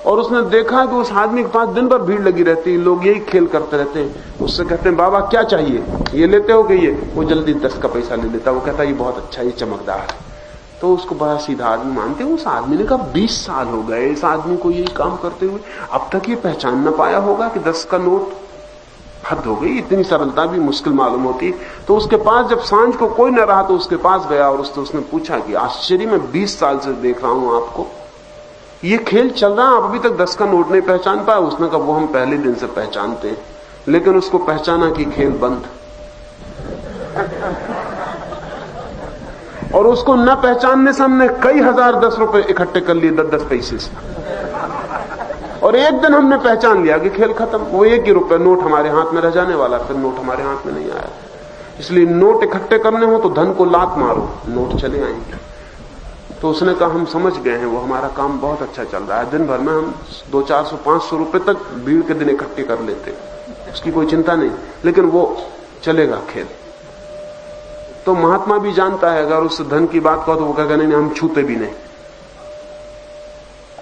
और उसने देखा कि उस आदमी के पास दिन भर भीड़ लगी रहती है, लोग यही खेल करते रहते हैं। उससे कहते हैं, बाबा क्या चाहिए, ये लेते हो कि ये? वो जल्दी 10 का पैसा ले लेता। वो कहता है, ये बहुत अच्छा, ये चमकदार है। तो उसको बड़ा सीधा आदमी मानते हैं। उस आदमी ने कहा, 20 साल हो गए इस आदमी को यही काम करते हुए, अब तक ये पहचान ना पाया होगा कि 10 का नोट। हद हो गई, इतनी सरलता भी मुश्किल मालूम होती। तो उसके पास जब सांझ को कोई न रहा तो उसके पास गया और उसने पूछा कि आश्चर्य, मैं 20 साल से देख रहा हूं आपको, ये खेल चल रहा है, आप अभी तक 10 का नोट नहीं पहचान पाए? उसने कहा, वो हम पहले दिन से पहचानते हैं, लेकिन उसको पहचाना कि खेल बंद। और उसको न पहचानने से हमने कई हजार 10 रुपए इकट्ठे कर लिए 10 पैसे से, और एक दिन हमने पहचान लिया कि खेल खत्म। वो 1 ही रुपए नोट हमारे हाथ में रह जाने वाला, फिर नोट हमारे हाथ में नहीं आया। इसलिए नोट इकट्ठे करने हो तो धन को लात मारो, नोट चले आएंगे। तो उसने कहा, हम समझ गए हैं, वो हमारा काम बहुत अच्छा चल रहा है, दिन भर में हम 200-400-500 रुपए तक भीड़ के दिन इकट्ठे कर लेते, उसकी कोई चिंता नहीं, लेकिन वो चलेगा खेल। तो महात्मा भी जानता है, अगर उस धन की बात कहो तो वो कहेगा, नहीं हम छूते भी नहीं।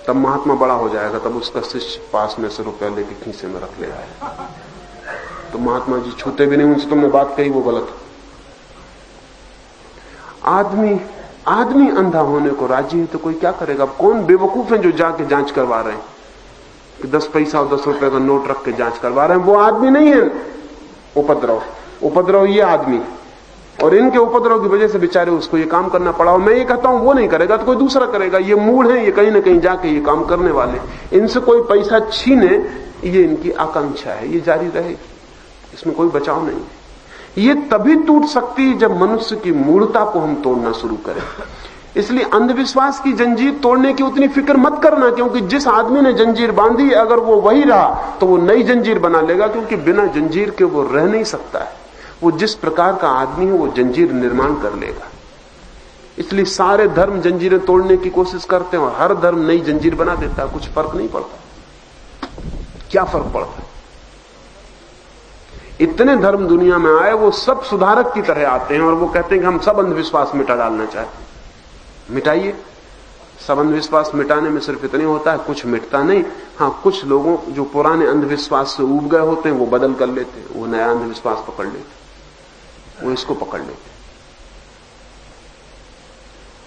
तब महात्मा बड़ा हो जाएगा, तब उसका शिष्य पास में से रुपया लेके खीसे में रख ले आए। तो महात्मा जी छूते भी नहीं, उनसे तुमने बात कही वो गलत। आदमी अंधा होने को राजी है तो कोई क्या करेगा? कौन बेवकूफ है जो जाके जांच करवा रहे हैं कि 10 पैसा और 10 रुपए का नोट रख के जांच करवा रहे हैं? वो आदमी नहीं है उपद्रव ये आदमी, और इनके उपद्रव की वजह से बेचारे उसको ये काम करना पड़ा। मैं ये कहता हूं वो नहीं करेगा तो कोई दूसरा करेगा। ये मूड है, ये कहीं ना कहीं जाके ये काम करने वाले, इनसे कोई पैसा छीने, ये इनकी आकांक्षा है, ये जारी रहे, इसमें कोई बचाव नहीं है। ये तभी टूट सकती है जब मनुष्य की मूढ़ता को हम तोड़ना शुरू करें। इसलिए अंधविश्वास की जंजीर तोड़ने की उतनी फिक्र मत करना, क्योंकि जिस आदमी ने जंजीर बांधी अगर वो वही रहा तो वो नई जंजीर बना लेगा, क्योंकि बिना जंजीर के वो रह नहीं सकता है। वो जिस प्रकार का आदमी है वो जंजीर निर्माण कर लेगा। इसलिए सारे धर्म जंजीरें तोड़ने की कोशिश करते हैं और हर धर्म नई जंजीर बना देता है, कुछ फर्क नहीं पड़ता। क्या फर्क पड़ता है? इतने धर्म दुनिया में आए, वो सब सुधारक की तरह आते हैं और वो कहते हैं कि हम सब अंधविश्वास मिटा डालना चाहते हैं। मिटाइए। सब अंधविश्वास मिटाने में सिर्फ इतने होता है, कुछ मिटता नहीं। हाँ, कुछ लोगों जो पुराने अंधविश्वास से उब गए होते हैं वो बदल कर लेते हैं, वो नया अंधविश्वास पकड़ लेते, वो इसको पकड़ लेते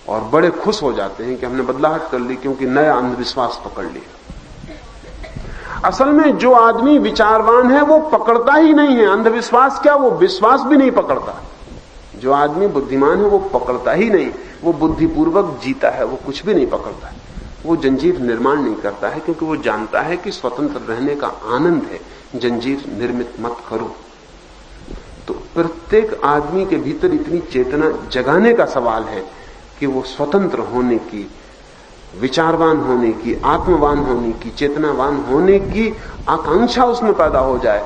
और बड़े खुश हो जाते हैं कि हमने बदलाहट कर ली, क्योंकि नया अंधविश्वास पकड़ लिया। असल में जो आदमी विचारवान है वो पकड़ता ही नहीं है अंधविश्वास, क्या वो विश्वास भी नहीं पकड़ता। जो आदमी बुद्धिमान है वो पकड़ता ही नहीं, वो बुद्धिपूर्वक जीता है, वो कुछ भी नहीं पकड़ता है, वो जंजीर निर्माण नहीं करता है, क्योंकि वो जानता है कि स्वतंत्र रहने का आनंद है, जंजीर निर्मित मत करो। तो प्रत्येक आदमी के भीतर इतनी चेतना जगाने का सवाल है कि वो स्वतंत्र होने की, विचारवान होने की, आत्मवान होने की, चेतनावान होने की आकांक्षा उसमें पैदा हो जाए,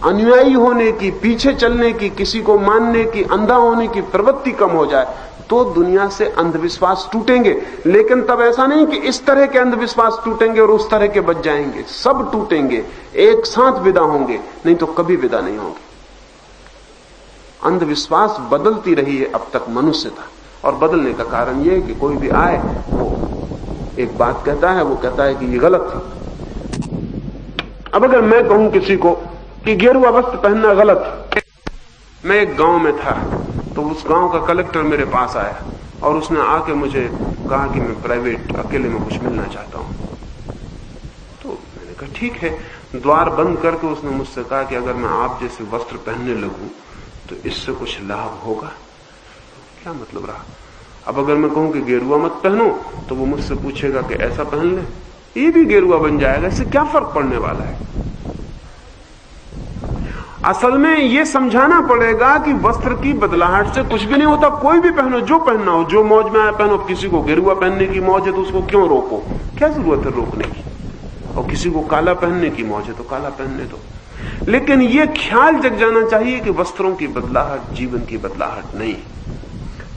अनुयायी होने की, पीछे चलने की, किसी को मानने की, अंधा होने की प्रवृत्ति कम हो जाए, तो दुनिया से अंधविश्वास टूटेंगे। लेकिन तब ऐसा नहीं कि इस तरह के अंधविश्वास टूटेंगे और उस तरह के बच जाएंगे, सब टूटेंगे, एक साथ विदा होंगे, नहीं तो कभी विदा नहीं होंगे। अंधविश्वास बदलती रही है अब तक मनुष्यता, और बदलने का कारण यह है कि कोई भी आए वो एक बात कहता है, वो कहता है कि ये गलत है। अब अगर मैं कहूं किसी को कि गेरुआ वस्त्र पहनना गलत है, मैं एक गांव में था तो उस गांव का कलेक्टर मेरे पास आया और उसने आके मुझे कहा कि मैं प्राइवेट अकेले में कुछ मिलना चाहता हूं। तो मैंने कहा ठीक है। द्वार बंद करके उसने मुझसे कहा कि अगर मैं आप जैसे वस्त्र पहनने लगूं तो इससे कुछ लाभ होगा। क्या मतलब रहा? अब अगर मैं कहूं कि गेरुआ मत पहनो तो वो मुझसे पूछेगा कि ऐसा पहन ले, ये भी गेरुआ बन जाएगा, इससे क्या फर्क पड़ने वाला है? असल में यह समझाना पड़ेगा कि वस्त्र की बदलाहट से कुछ भी नहीं होता। कोई भी पहनो, जो पहनना हो, जो मौज में आए पहनो। किसी को गेरुआ पहनने की मौज है तो उसको क्यों रोको? क्या जरूरत है रोकने की? और किसी को काला पहनने की मौज है तो काला पहनने दो। लेकिन यह ख्याल जग जाना चाहिए कि वस्त्रों की बदलाहट जीवन की बदलाहट नहीं।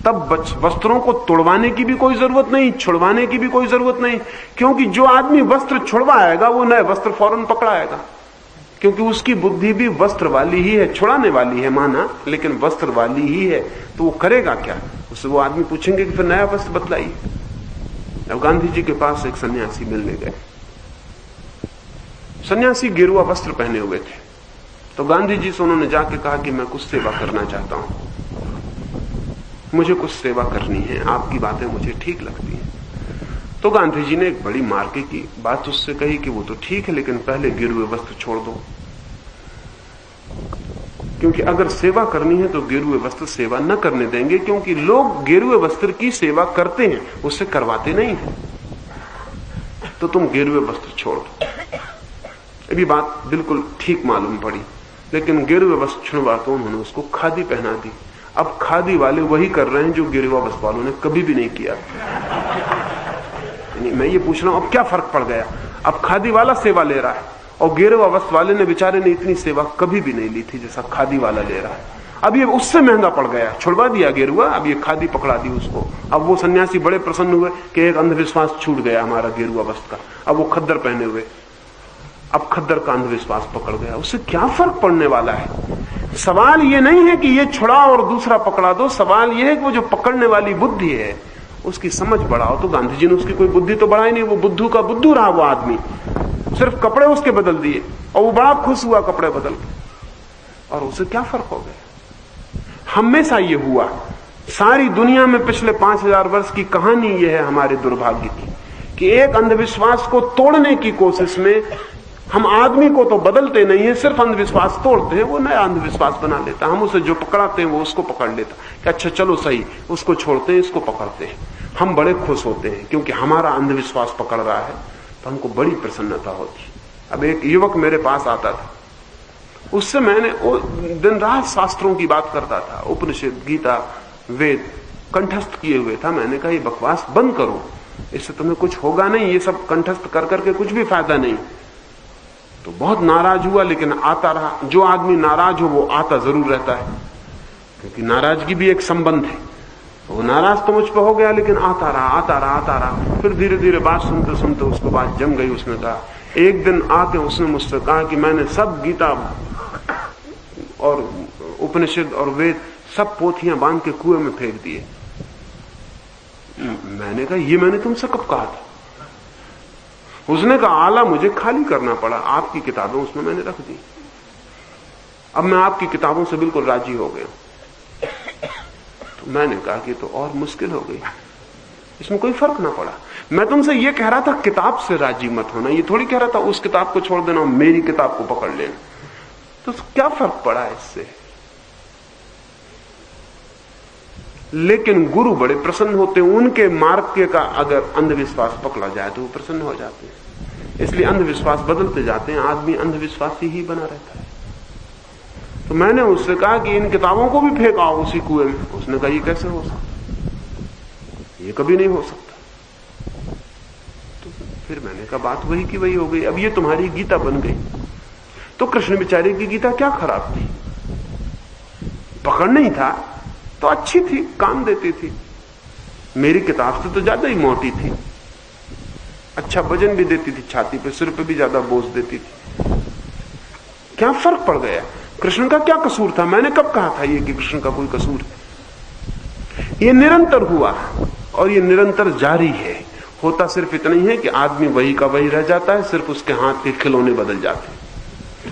तब वस्त्रों को तोड़वाने की भी कोई जरूरत नहीं, छुड़वाने की भी कोई जरूरत नहीं, क्योंकि जो आदमी वस्त्र छुड़वाएगा वो नए वस्त्र फौरन पकड़ाएगा, क्योंकि उसकी बुद्धि भी वस्त्र वाली ही है, छुड़ाने वाली है माना, लेकिन वस्त्र वाली ही है। तो वो करेगा क्या? उससे वो आदमी पूछेंगे कि फिर नया वस्त्र बदलाइए। अब गांधी जी के पास एक सन्यासी मिलने गए। सन्यासी गेरुआ वस्त्र पहने हुए थे। तो गांधी जी से उन्होंने जाके कहा कि मैं कुछ सेवा करना चाहता हूं, मुझे कुछ सेवा करनी है, आपकी बातें मुझे ठीक लगती हैं। तो गांधी जी ने एक बड़ी मार्के की बात उससे कही कि वो तो ठीक है, लेकिन पहले गेरुए वस्त्र छोड़ दो, क्योंकि अगर सेवा करनी है तो गेरुए वस्त्र सेवा न करने देंगे, क्योंकि लोग गेरुए वस्त्र की सेवा करते हैं, उससे करवाते नहीं है। तो तुम गेरुए वस्त्र छोड़ दो। अभी बात बिल्कुल ठीक मालूम पड़ी, लेकिन गेरुए वस्त्र छुड़वा तो उन्होंने उसको खादी पहना दी। अब खादी वाले वही कर रहे हैं जो गेरुआ वस्त्र वालों ने कभी भी नहीं किया। मैं ये पूछ रहा हूं अब क्या फर्क पड़ गया? अब खादी वाला सेवा ले रहा है और गेरुआ वस्त्र वाले ने बेचारे ने इतनी सेवा कभी भी नहीं ली थी जैसा खादी वाला ले रहा है। अब ये उससे महंगा पड़ गया, छुड़वा दिया गेरुआ, अब ये खादी पकड़ा दी उसको। अब वो सन्यासी बड़े प्रसन्न हुए कि एक अंधविश्वास छूट गया हमारा गेरुआ वस्त्र का। अब वो खद्दर पहने हुए, अब खद्दर का अंधविश्वास पकड़ गया। उससे क्या फर्क पड़ने वाला है? सवाल ये नहीं है कि ये छुड़ाओ और दूसरा पकड़ा दो, सवाल ये है कि वो जो पकड़ने वाली बुद्धि है उसकी समझ बढ़ाओ। तो गांधी जी ने उसकी कोई बुद्धि तो बढ़ाई नहीं, वो बुद्धू का बुद्धू रहा वो आदमी, सिर्फ कपड़े उसके बदल दिए और वो बड़ा खुश हुआ कपड़े बदल के। और उसे क्या फर्क हो गया? हमेशा ये हुआ, सारी दुनिया में पिछले 5000 वर्ष की कहानी ये है हमारे दुर्भाग्य की, कि एक अंधविश्वास को तोड़ने की कोशिश में हम आदमी को तो बदलते नहीं है, सिर्फ अंधविश्वास तोड़ते हैं, वो नया अंधविश्वास बना लेता। हम उसे जो पकड़ाते हैं वो उसको पकड़ लेता कि अच्छा चलो सही, उसको छोड़ते हैं, इसको पकड़ते हैं। हम बड़े खुश होते हैं क्योंकि हमारा अंधविश्वास पकड़ रहा है, तो हमको बड़ी प्रसन्नता होती। अब एक युवक मेरे पास आता था, उससे मैंने दिन रात शास्त्रों की बात करता था, उपनिषद गीता वेद कंठस्थ किए हुए था। मैंने कहा ये बकवास बंद करो, इससे तुम्हें कुछ होगा नहीं, ये सब कंठस्थ कर करके कुछ भी फायदा नहीं। तो बहुत नाराज हुआ, लेकिन आता रहा। जो आदमी नाराज हो वो आता जरूर रहता है, क्योंकि नाराजगी भी एक संबंध है। वो नाराज तो मुझ पर हो गया, लेकिन आता रहा। फिर धीरे धीरे बात सुनते सुनते उसको बात जम गई। उसने कहा, एक दिन आके उसने मुझसे कहा कि मैंने सब गीता और उपनिषद और वेद सब पोथियां बांध के कुएं में फेंक दिए। मैंने कहा ये मैंने तुमसे कब कहा था? उसने कहा आला मुझे खाली करना पड़ा, आपकी किताबें उसमें मैंने रख दी। अब मैं आपकी किताबों से बिल्कुल राजी हो गया। तो मैंने कहा कि तो और मुश्किल हो गई, इसमें कोई फर्क ना पड़ा। मैं तुमसे ये कह रहा था किताब से राजी मत होना, ये थोड़ी कह रहा था उस किताब को छोड़ देना और मेरी किताब को पकड़ लेना। तो क्या फर्क पड़ा इससे? लेकिन गुरु बड़े प्रसन्न होते हैं, उनके मार्ग का अगर अंधविश्वास पकड़ा जाए तो वो प्रसन्न हो जाते हैं। इसलिए अंधविश्वास बदलते जाते हैं, आदमी अंधविश्वासी ही बना रहता है। तो मैंने उससे कहा कि इन किताबों को भी फेंकाओ उसी कुएं में। उसने कहा ये कैसे हो सकता, ये कभी नहीं हो सकता। तो फिर मैंने कहा बात वही की वही हो गई। अब ये तुम्हारी गीता बन गई। तो कृष्ण बेचारे की गीता क्या खराब थी? पकड़ नहीं था तो अच्छी थी, काम देती थी। मेरी किताब से तो ज्यादा ही मोटी थी, अच्छा वजन भी देती थी, छाती पे सिर पे भी ज्यादा बोझ देती थी। क्या फर्क पड़ गया? कृष्ण का क्या कसूर था? मैंने कब कहा था ये कि कृष्ण का कोई कसूर है? ये निरंतर हुआ और ये निरंतर जारी है। होता सिर्फ इतना ही है कि आदमी वही का वही रह जाता है, सिर्फ उसके हाथ के खिलौने बदल जाते हैं।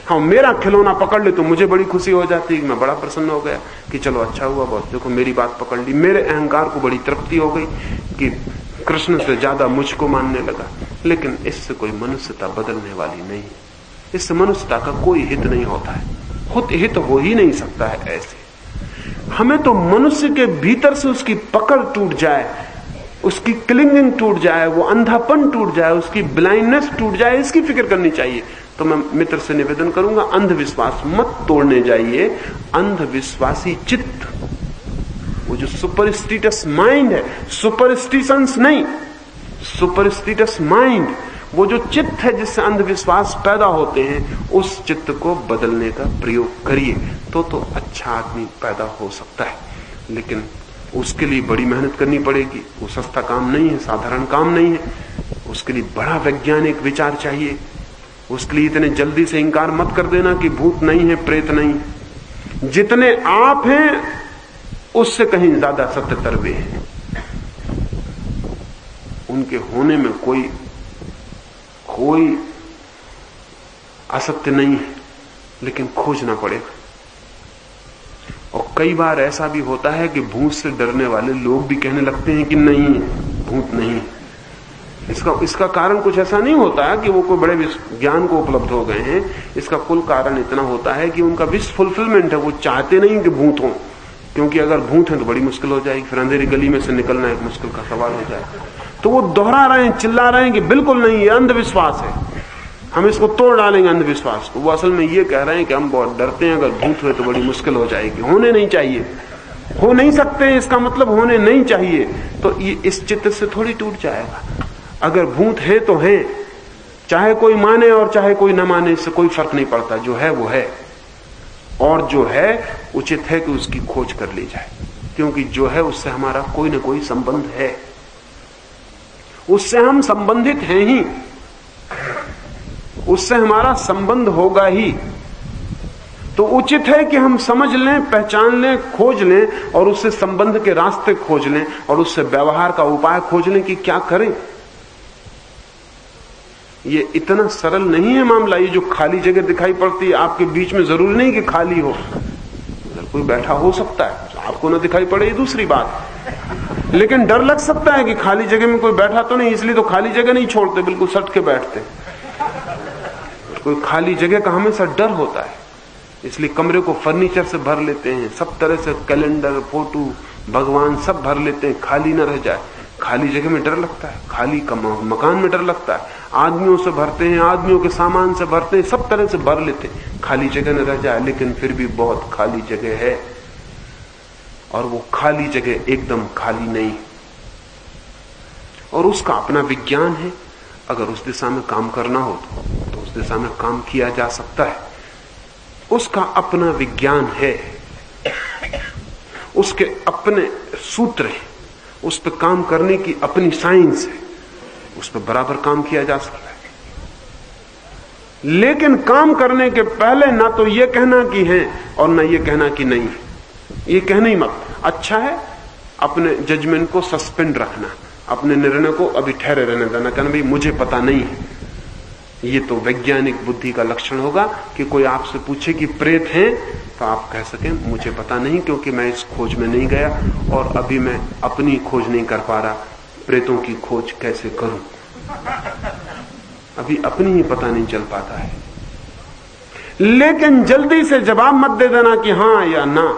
हाँ, मेरा खिलौना पकड़ ले तो मुझे बड़ी खुशी हो जाती है, मैं बड़ा प्रसन्न हो गया कि चलो अच्छा हुआ बहुत, देखो मेरी बात पकड़ ली। मेरे अहंकार को बड़ी तृप्ति हो गई कि कृष्ण से ज्यादा मुझको मानने लगा। लेकिन इससे कोई मनुष्यता बदलने वाली नहीं, इससे मनुष्यता का कोई हित नहीं होता है, हित हो ही नहीं सकता है। ऐसे हमें तो मनुष्य के भीतर से उसकी पकड़ टूट जाए, उसकी क्लिंगिंग टूट जाए, वो अंधापन टूट जाए, उसकी ब्लाइंडनेस टूट जाए, इसकी फिक्र करनी चाहिए। तो मैं मित्र से निवेदन करूंगा, अंधविश्वास मत तोड़ने जाइए। अंधविश्वासी चित्त, वो जो सुपरस्टिटियस माइंड है, सुपरस्टिशंस नहीं, सुपरस्टिटियस माइंड, वो जो चित्त है जिससे अंधविश्वास पैदा होते हैं, उस चित्त को बदलने का प्रयोग करिए तो अच्छा आदमी पैदा हो सकता है। लेकिन उसके लिए बड़ी मेहनत करनी पड़ेगी। वो सस्ता काम नहीं है, साधारण काम नहीं है। उसके लिए बड़ा वैज्ञानिक विचार चाहिए। उसके लिए इतने जल्दी से इंकार मत कर देना कि भूत नहीं है, प्रेत नहीं है। जितने आप हैं उससे कहीं ज्यादा सत्यतर वे हैं। उनके होने में कोई असत्य नहीं है, लेकिन खोजना पड़ेगा। और कई बार ऐसा भी होता है कि भूत से डरने वाले लोग भी कहने लगते हैं कि नहीं, भूत नहीं। इसका कारण कुछ ऐसा नहीं होता है कि वो कोई बड़े ज्ञान को उपलब्ध हो गए हैं। इसका कुल कारण इतना होता है कि उनका विश फुलफिलमेंट है। वो चाहते नहीं कि भूत हो, क्योंकि अगर भूत है तो बड़ी मुश्किल हो जाएगी, फिर अंधेरी गली में से निकलना एक मुश्किल का सवाल हो जाएगा। तो वो दोहरा रहे हैं, चिल्ला रहे हैं कि बिल्कुल नहीं, ये अंधविश्वास है, हम इसको तोड़ डालेंगे अंधविश्वास को। वो असल में ये कह रहे हैं कि हम बहुत डरते हैं, अगर भूत हुए तो बड़ी मुश्किल हो जाएगी, होने नहीं चाहिए, हो नहीं सकते, इसका मतलब होने नहीं चाहिए। तो ये इस चित्त से थोड़ी टूट जाएगा। अगर भूत है तो है, चाहे कोई माने और चाहे कोई न माने, इससे कोई फर्क नहीं पड़ता। जो है वो है, और जो है उचित है कि उसकी खोज कर ली जाए, क्योंकि जो है उससे हमारा कोई न कोई संबंध है, उससे हम संबंधित हैं ही, उससे हमारा संबंध होगा ही। तो उचित है कि हम समझ लें, पहचान लें, खोज लें, और उससे संबंध के रास्ते खोज लें, और उससे व्यवहार का उपाय खोज लें कि क्या करें। ये इतना सरल नहीं है मामला। ये जो खाली जगह दिखाई पड़ती है आपके बीच में, जरूरी नहीं कि खाली हो, अगर कोई बैठा हो सकता है, आपको ना दिखाई पड़े ये दूसरी बात, लेकिन डर लग सकता है कि खाली जगह में कोई बैठा तो नहीं, इसलिए तो खाली जगह नहीं छोड़ते, बिल्कुल सट के बैठते। कोई खाली जगह का हमेशा डर होता है, इसलिए कमरे को फर्नीचर से भर लेते हैं, सब तरह से कैलेंडर, फोटो, भगवान सब भर लेते हैं, खाली न रह जाए। खाली जगह में डर लगता है, खाली मकान में डर लगता है, आदमियों से भरते हैं, आदमियों के सामान से भरते हैं, सब तरह से भर लेते हैं, खाली जगह न रह जाए। लेकिन फिर भी बहुत खाली जगह है, और वो खाली जगह एकदम खाली नहीं, और उसका अपना विज्ञान है। अगर उस दिशा में काम करना हो तो उस दिशा में काम किया जा सकता है। उसका अपना विज्ञान है, उसके अपने सूत्र हैं, उस पर काम करने की अपनी साइंस है, उस पर बराबर काम किया जा सकता है। लेकिन काम करने के पहले ना तो यह कहना कि है और ना यह कहना कि नहीं है, ये कहना ही मत। अच्छा है अपने जजमेंट को सस्पेंड रखना, अपने निर्णय को अभी ठहरे रहने देना, कहना भाई मुझे पता नहीं है। ये तो वैज्ञानिक बुद्धि का लक्षण होगा कि कोई आपसे पूछे कि प्रेत हैं तो आप कह सकें मुझे पता नहीं, क्योंकि मैं इस खोज में नहीं गया और अभी मैं अपनी खोज नहीं कर पा रहा, प्रेतों की खोज कैसे करूं, अभी अपनी ही पता नहीं चल पाता है। लेकिन जल्दी से जवाब मत दे देना कि हां या ना।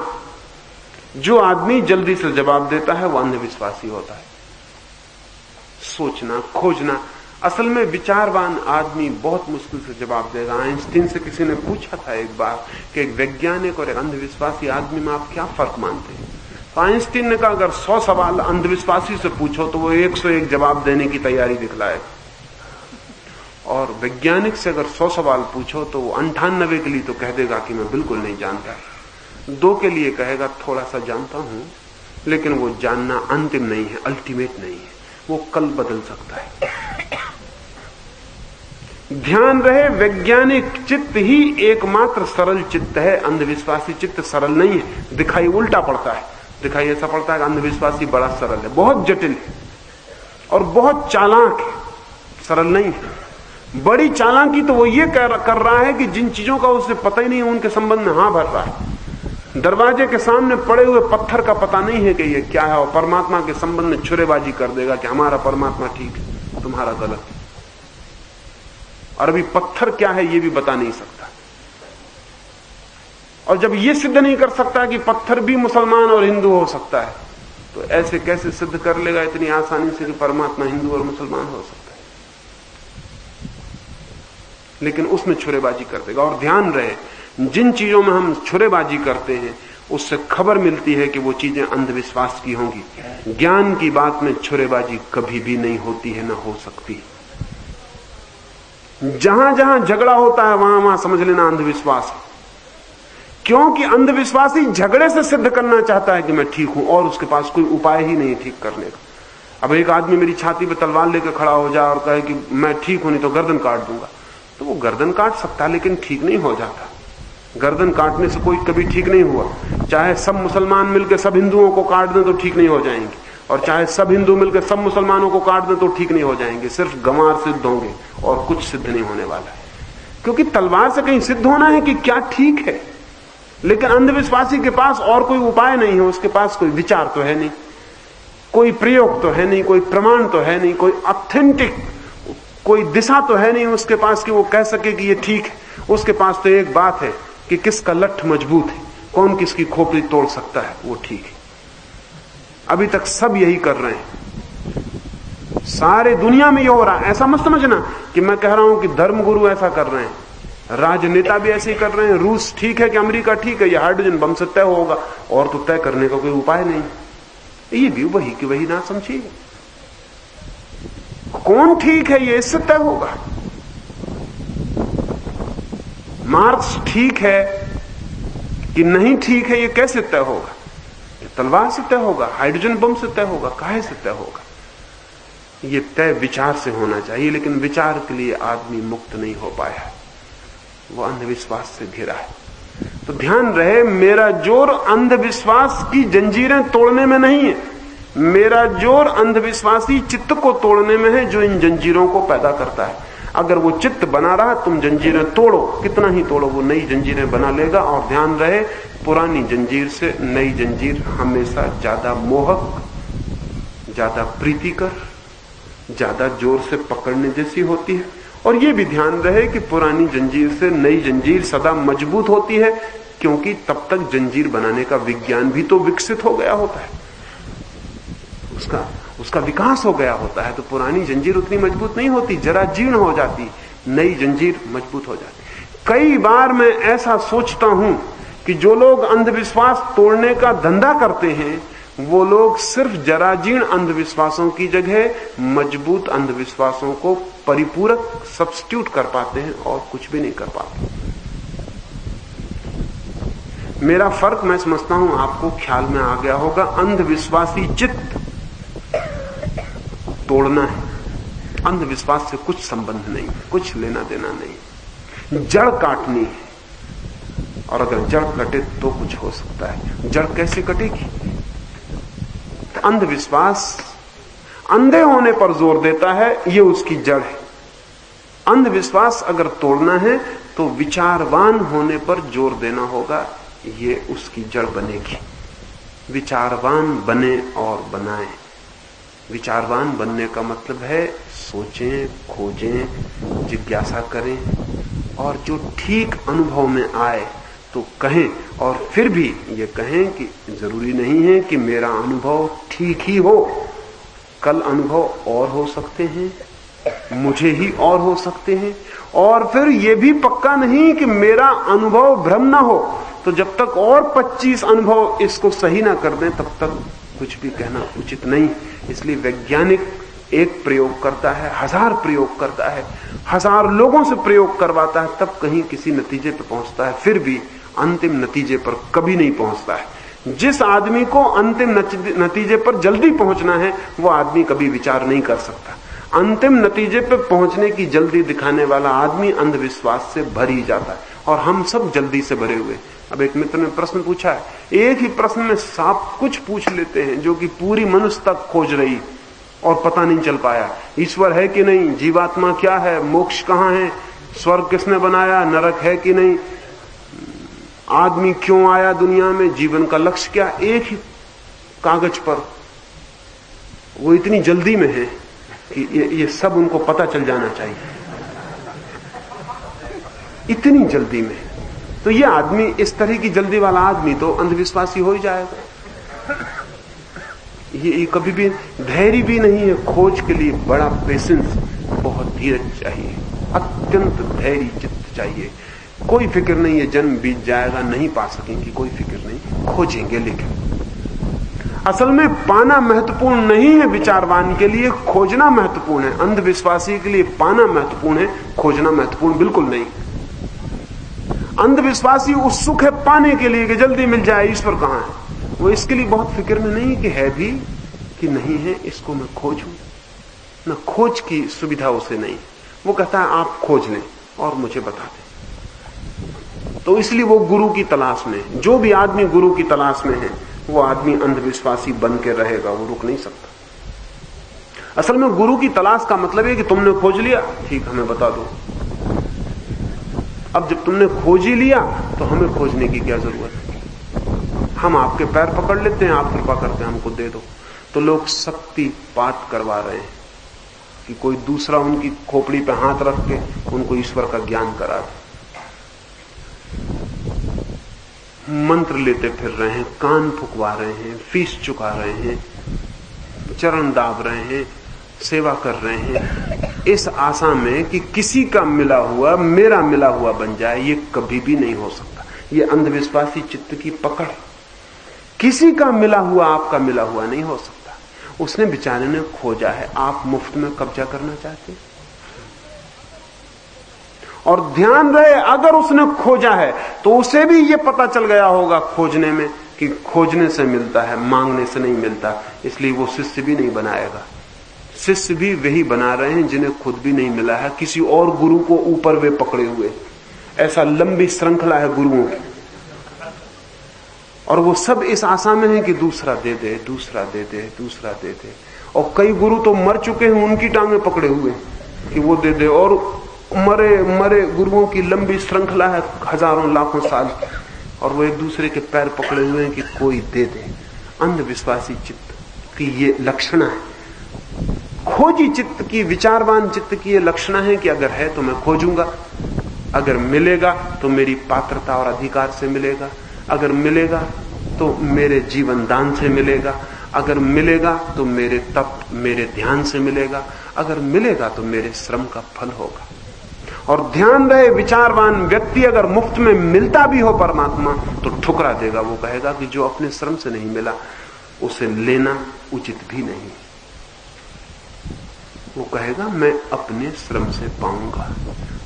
जो आदमी जल्दी से जवाब देता है वो अंधविश्वासी होता है। सोचना, खोजना, असल में विचारवान आदमी बहुत मुश्किल से जवाब देगा। आइंस्टीन से किसी ने पूछा था एक बार कि एक वैज्ञानिक और एक अंधविश्वासी आदमी में आप क्या फर्क मानते हैं? तो आइंस्टीन ने कहा अगर 100 सवाल अंधविश्वासी से पूछो तो वो 101 जवाब देने की तैयारी दिखलाएगा, और वैज्ञानिक से अगर 100 सवाल पूछो तो वो 98 के लिए तो कह देगा कि मैं बिल्कुल नहीं जानता, 2 के लिए कहेगा थोड़ा सा जानता हूं, लेकिन वो जानना अंतिम नहीं है, अल्टीमेट नहीं है, वो कल बदल सकता है। ध्यान रहे, वैज्ञानिक चित्त ही एकमात्र सरल चित्त है, अंधविश्वासी चित्त सरल नहीं है। दिखाई उल्टा पड़ता है, दिखाई ऐसा पड़ता है कि अंधविश्वासी बड़ा सरल है, बहुत जटिल है और बहुत चालाक है, सरल नहीं है। बड़ी चालाकी तो वो ये कर रहा है कि जिन चीजों का उसे पता ही नहीं है उनके संबंध में हां भर रहा है। दरवाजे के सामने पड़े हुए पत्थर का पता नहीं है कि ये क्या है, और परमात्मा के संबंध में छुरेबाजी कर देगा कि हमारा परमात्मा ठीक है, तुम्हारा गलत है। और अभी पत्थर क्या है ये भी बता नहीं सकता, और जब ये सिद्ध नहीं कर सकता कि पत्थर भी मुसलमान और हिंदू हो सकता है, तो ऐसे कैसे सिद्ध कर लेगा इतनी आसानी से कि परमात्मा हिंदू और मुसलमान हो सकता है? लेकिन उसमें छुरेबाजी कर देगा। और ध्यान रहे, जिन चीजों में हम छुरेबाजी करते हैं उससे खबर मिलती है कि वो चीजें अंधविश्वास की होंगी। ज्ञान की बात में छुरेबाजी कभी भी नहीं होती है, ना हो सकती। जहां जहां झगड़ा होता है वहां वहां समझ लेना अंधविश्वास है। क्योंकि अंधविश्वासी झगड़े से सिद्ध करना चाहता है कि मैं ठीक हूं, और उसके पास कोई उपाय ही नहीं ठीक करने का। अब एक आदमी मेरी छाती पे तलवार लेकर खड़ा हो जाए और कहे कि मैं ठीक हूं, नहीं तो गर्दन काट दूंगा, तो वो गर्दन काट सकता है लेकिन ठीक नहीं हो जाता। गर्दन काटने से कोई कभी ठीक नहीं हुआ। चाहे सब मुसलमान मिलकर सब हिंदुओं को काट दें तो ठीक नहीं हो जाएंगे, और चाहे सब हिंदू मिलकर सब मुसलमानों को काट दें तो ठीक नहीं हो जाएंगे। सिर्फ गंवार सिद्ध होंगे और कुछ सिद्ध नहीं होने वाला है। क्योंकि तलवार से कहीं सिद्ध होना है कि क्या ठीक है। लेकिन अंधविश्वासी के पास और कोई उपाय नहीं है, उसके पास कोई विचार तो है नहीं, कोई प्रयोग तो है नहीं, कोई प्रमाण तो है नहीं, कोई ऑथेंटिक कोई दिशा तो है नहीं उसके पास कि वो कह सके कि ये ठीक है। उसके पास तो एक बात है कि किसका लठ मजबूत है, कौन किसकी खोपड़ी तोड़ सकता है, वो ठीक है। अभी तक सब यही कर रहे हैं, सारे दुनिया में ये हो रहा है। ऐसा मत समझना कि मैं कह रहा हूं कि धर्मगुरु ऐसा कर रहे हैं, राजनेता भी ऐसे ही कर रहे हैं। रूस ठीक है कि अमेरिका ठीक है, ये हाइड्रोजन बम से तय होगा, और तो तय करने का कोई उपाय नहीं। ये भी वही कि वही ना समझिए, कौन ठीक है ये इससे तय होगा। मार्क्स ठीक है कि नहीं ठीक है ये कैसे तय होगा? तलवार से तय होगा, हाइड्रोजन बम से तय होगा, काहे से तय होगा? ये तय विचार से होना चाहिए, लेकिन विचार के लिए आदमी मुक्त नहीं हो पाया, वो अंधविश्वास से घिरा है। तो ध्यान रहे, मेरा जोर अंधविश्वास की जंजीरें तोड़ने में नहीं है, मेरा जोर अंधविश्वासी चित्त को तोड़ने में है जो इन जंजीरों को पैदा करता है। अगर वो चित्त बना रहा, तुम जंजीरें तोड़ो, कितना ही तोड़ो, वो नई जंजीरें बना लेगा। और ध्यान रहे, पुरानी जंजीर से नई जंजीर हमेशा ज्यादा मोहक, ज्यादा प्रीतिकर, ज्यादा जोर से पकड़ने जैसी होती है। और ये भी ध्यान रहे कि पुरानी जंजीर से नई जंजीर सदा मजबूत होती है, क्योंकि तब तक जंजीर बनाने का विज्ञान भी तो विकसित हो गया होता है, उसका विकास हो गया होता है। तो पुरानी जंजीर उतनी मजबूत नहीं होती, जरा जीर्ण हो जाती, नई जंजीर मजबूत हो जाती। कई बार मैं ऐसा सोचता हूं कि जो लोग अंधविश्वास तोड़ने का धंधा करते हैं, वो लोग सिर्फ जराजीर्ण अंधविश्वासों की जगह मजबूत अंधविश्वासों को परिपूरक सब्स्टिट्यूट कर पाते हैं और कुछ भी नहीं कर पाते। मेरा फर्क मैं समझता हूं आपको ख्याल में आ गया होगा। अंधविश्वासी चित्त तोड़ना है, अंधविश्वास से कुछ संबंध नहीं, कुछ लेना देना नहीं। जड़ काटनी है, और अगर जड़ कटे तो कुछ हो सकता है। जड़ कैसे कटेगी? तो अंधविश्वास अंधे होने पर जोर देता है, ये उसकी जड़ है। अंधविश्वास अगर तोड़ना है तो विचारवान होने पर जोर देना होगा, ये उसकी जड़ बनेगी। विचारवान बने और बनाएं। विचारवान बनने का मतलब है सोचें, खोजें, जिज्ञासा करें, और जो ठीक अनुभव में आए तो कहें। और फिर भी ये कहें कि जरूरी नहीं है कि मेरा अनुभव ठीक ही हो, कल अनुभव और हो सकते हैं, मुझे ही और हो सकते हैं, और फिर ये भी पक्का नहीं कि मेरा अनुभव भ्रम ना हो। तो जब तक और 25 अनुभव इसको सही ना कर दें, तब तक कुछ भी कहना उचित नहीं। इसलिए वैज्ञानिक एक प्रयोग करता है, 1000 प्रयोग करता है, 1000 लोगों से प्रयोग करवाता है, तब कहीं किसी नतीजे पर पहुंचता है, फिर भी अंतिम नतीजे पर कभी नहीं पहुंचता है। जिस आदमी को अंतिम नतीजे पर जल्दी पहुंचना है, वो आदमी कभी विचार नहीं कर सकता। अंतिम नतीजे पर पहुंचने की जल्दी दिखाने वाला आदमी अंधविश्वास से भर ही जाता है, और हम सब जल्दी से भरे हुए। अब एक मित्र ने प्रश्न पूछा है, एक ही प्रश्न में सब कुछ पूछ लेते हैं, जो कि पूरी मनुष्य तक खोज रही और पता नहीं चल पाया। ईश्वर है कि नहीं, जीवात्मा क्या है, मोक्ष कहां है, स्वर्ग किसने बनाया, नरक है कि नहीं, आदमी क्यों आया दुनिया में, जीवन का लक्ष्य क्या, एक ही कागज पर। वो इतनी जल्दी में है कि ये सब उनको पता चल जाना चाहिए, इतनी जल्दी में। तो ये आदमी, इस तरह की जल्दी वाला आदमी तो अंधविश्वासी हो ही जाएगा। ये कभी भी धैर्य भी नहीं है खोज के लिए, बड़ा पेशेंस, बहुत धीरज चाहिए, अत्यंत धैर्य चित्त चाहिए। कोई फिक्र नहीं है, जन्म बीत जाएगा, नहीं पा सकेंगे, कोई फिक्र नहीं, खोजेंगे। लेकिन असल में पाना महत्वपूर्ण नहीं है विचारवान के लिए, खोजना महत्वपूर्ण है। अंधविश्वासी के लिए पाना महत्वपूर्ण है, खोजना महत्वपूर्ण बिल्कुल नहीं। अंधविश्वासी उत्सुक है पाने के लिए कि जल्दी मिल जाए, ईश्वर कहां है। वो इसके लिए बहुत फिक्र में नहीं कि है भी कि नहीं है, इसको मैं खोजूं ना। खोज की सुविधा उसे नहीं। वो कहता है आप खोज लें और मुझे बता दें। तो इसलिए वो गुरु की तलाश में, जो भी आदमी गुरु की तलाश में है वो आदमी अंधविश्वासी बन के रहेगा, वो रुक नहीं सकता। असल में गुरु की तलाश का मतलब है कि तुमने खोज लिया, ठीक, हमें बता दो। अब जब तुमने खोज ही लिया तो हमें खोजने की क्या जरूरत है। हम आपके पैर पकड़ लेते हैं, आप कृपा करते हैं हमको दे दो। तो लोग शक्तिपात करवा रहे हैं कि कोई दूसरा उनकी खोपड़ी पे हाथ रख के उनको ईश्वर का ज्ञान करा दे। मंत्र लेते फिर रहे हैं, कान फुकवा रहे हैं, फीस चुका रहे हैं, चरण दाब रहे हैं, सेवा कर रहे हैं, इस आशा में कि किसी का मिला हुआ मेरा मिला हुआ बन जाए। ये कभी भी नहीं हो सकता। ये अंधविश्वासी चित्त की पकड़। किसी का मिला हुआ आपका मिला हुआ नहीं हो सकता। उसने बेचारे ने खोजा है, आप मुफ्त में कब्जा करना चाहते हैं। और ध्यान रहे, अगर उसने खोजा है तो उसे भी ये पता चल गया होगा खोजने में कि खोजने से मिलता है, मांगने से नहीं मिलता। इसलिए वो शिष्य भी नहीं बनाएगा। शिष्य भी वही बना रहे हैं जिन्हें खुद भी नहीं मिला है, किसी और गुरु को ऊपर वे पकड़े हुए। ऐसा लंबी श्रृंखला है गुरुओं की, और वो सब इस आशा में है कि दूसरा दे दे, दूसरा दे दे, दूसरा दे दे। और कई गुरु तो मर चुके हैं, उनकी टांगे पकड़े हुए कि वो दे दे। और मरे मरे गुरुओं की लंबी श्रृंखला है, हजारों लाखों साल, और वो एक दूसरे के पैर पकड़े हुए हैं कि कोई दे दे। अंधविश्वासी चित्त की ये लक्षणा है। खोजी चित्त की, विचारवान चित्त की ये लक्षणा है कि अगर है तो मैं खोजूंगा, अगर मिलेगा तो मेरी पात्रता और अधिकार से मिलेगा, अगर मिलेगा तो मेरे जीवन दान से मिलेगा, अगर मिलेगा तो मेरे तप मेरे ध्यान से मिलेगा, अगर मिलेगा तो मेरे श्रम का फल होगा। और ध्यान रहे, विचारवान व्यक्ति अगर मुफ्त में मिलता भी हो परमात्मा तो ठुकरा देगा। वो कहेगा कि जो अपने श्रम से नहीं मिला उसे लेना उचित भी नहीं। वो कहेगा मैं अपने श्रम से पाऊंगा।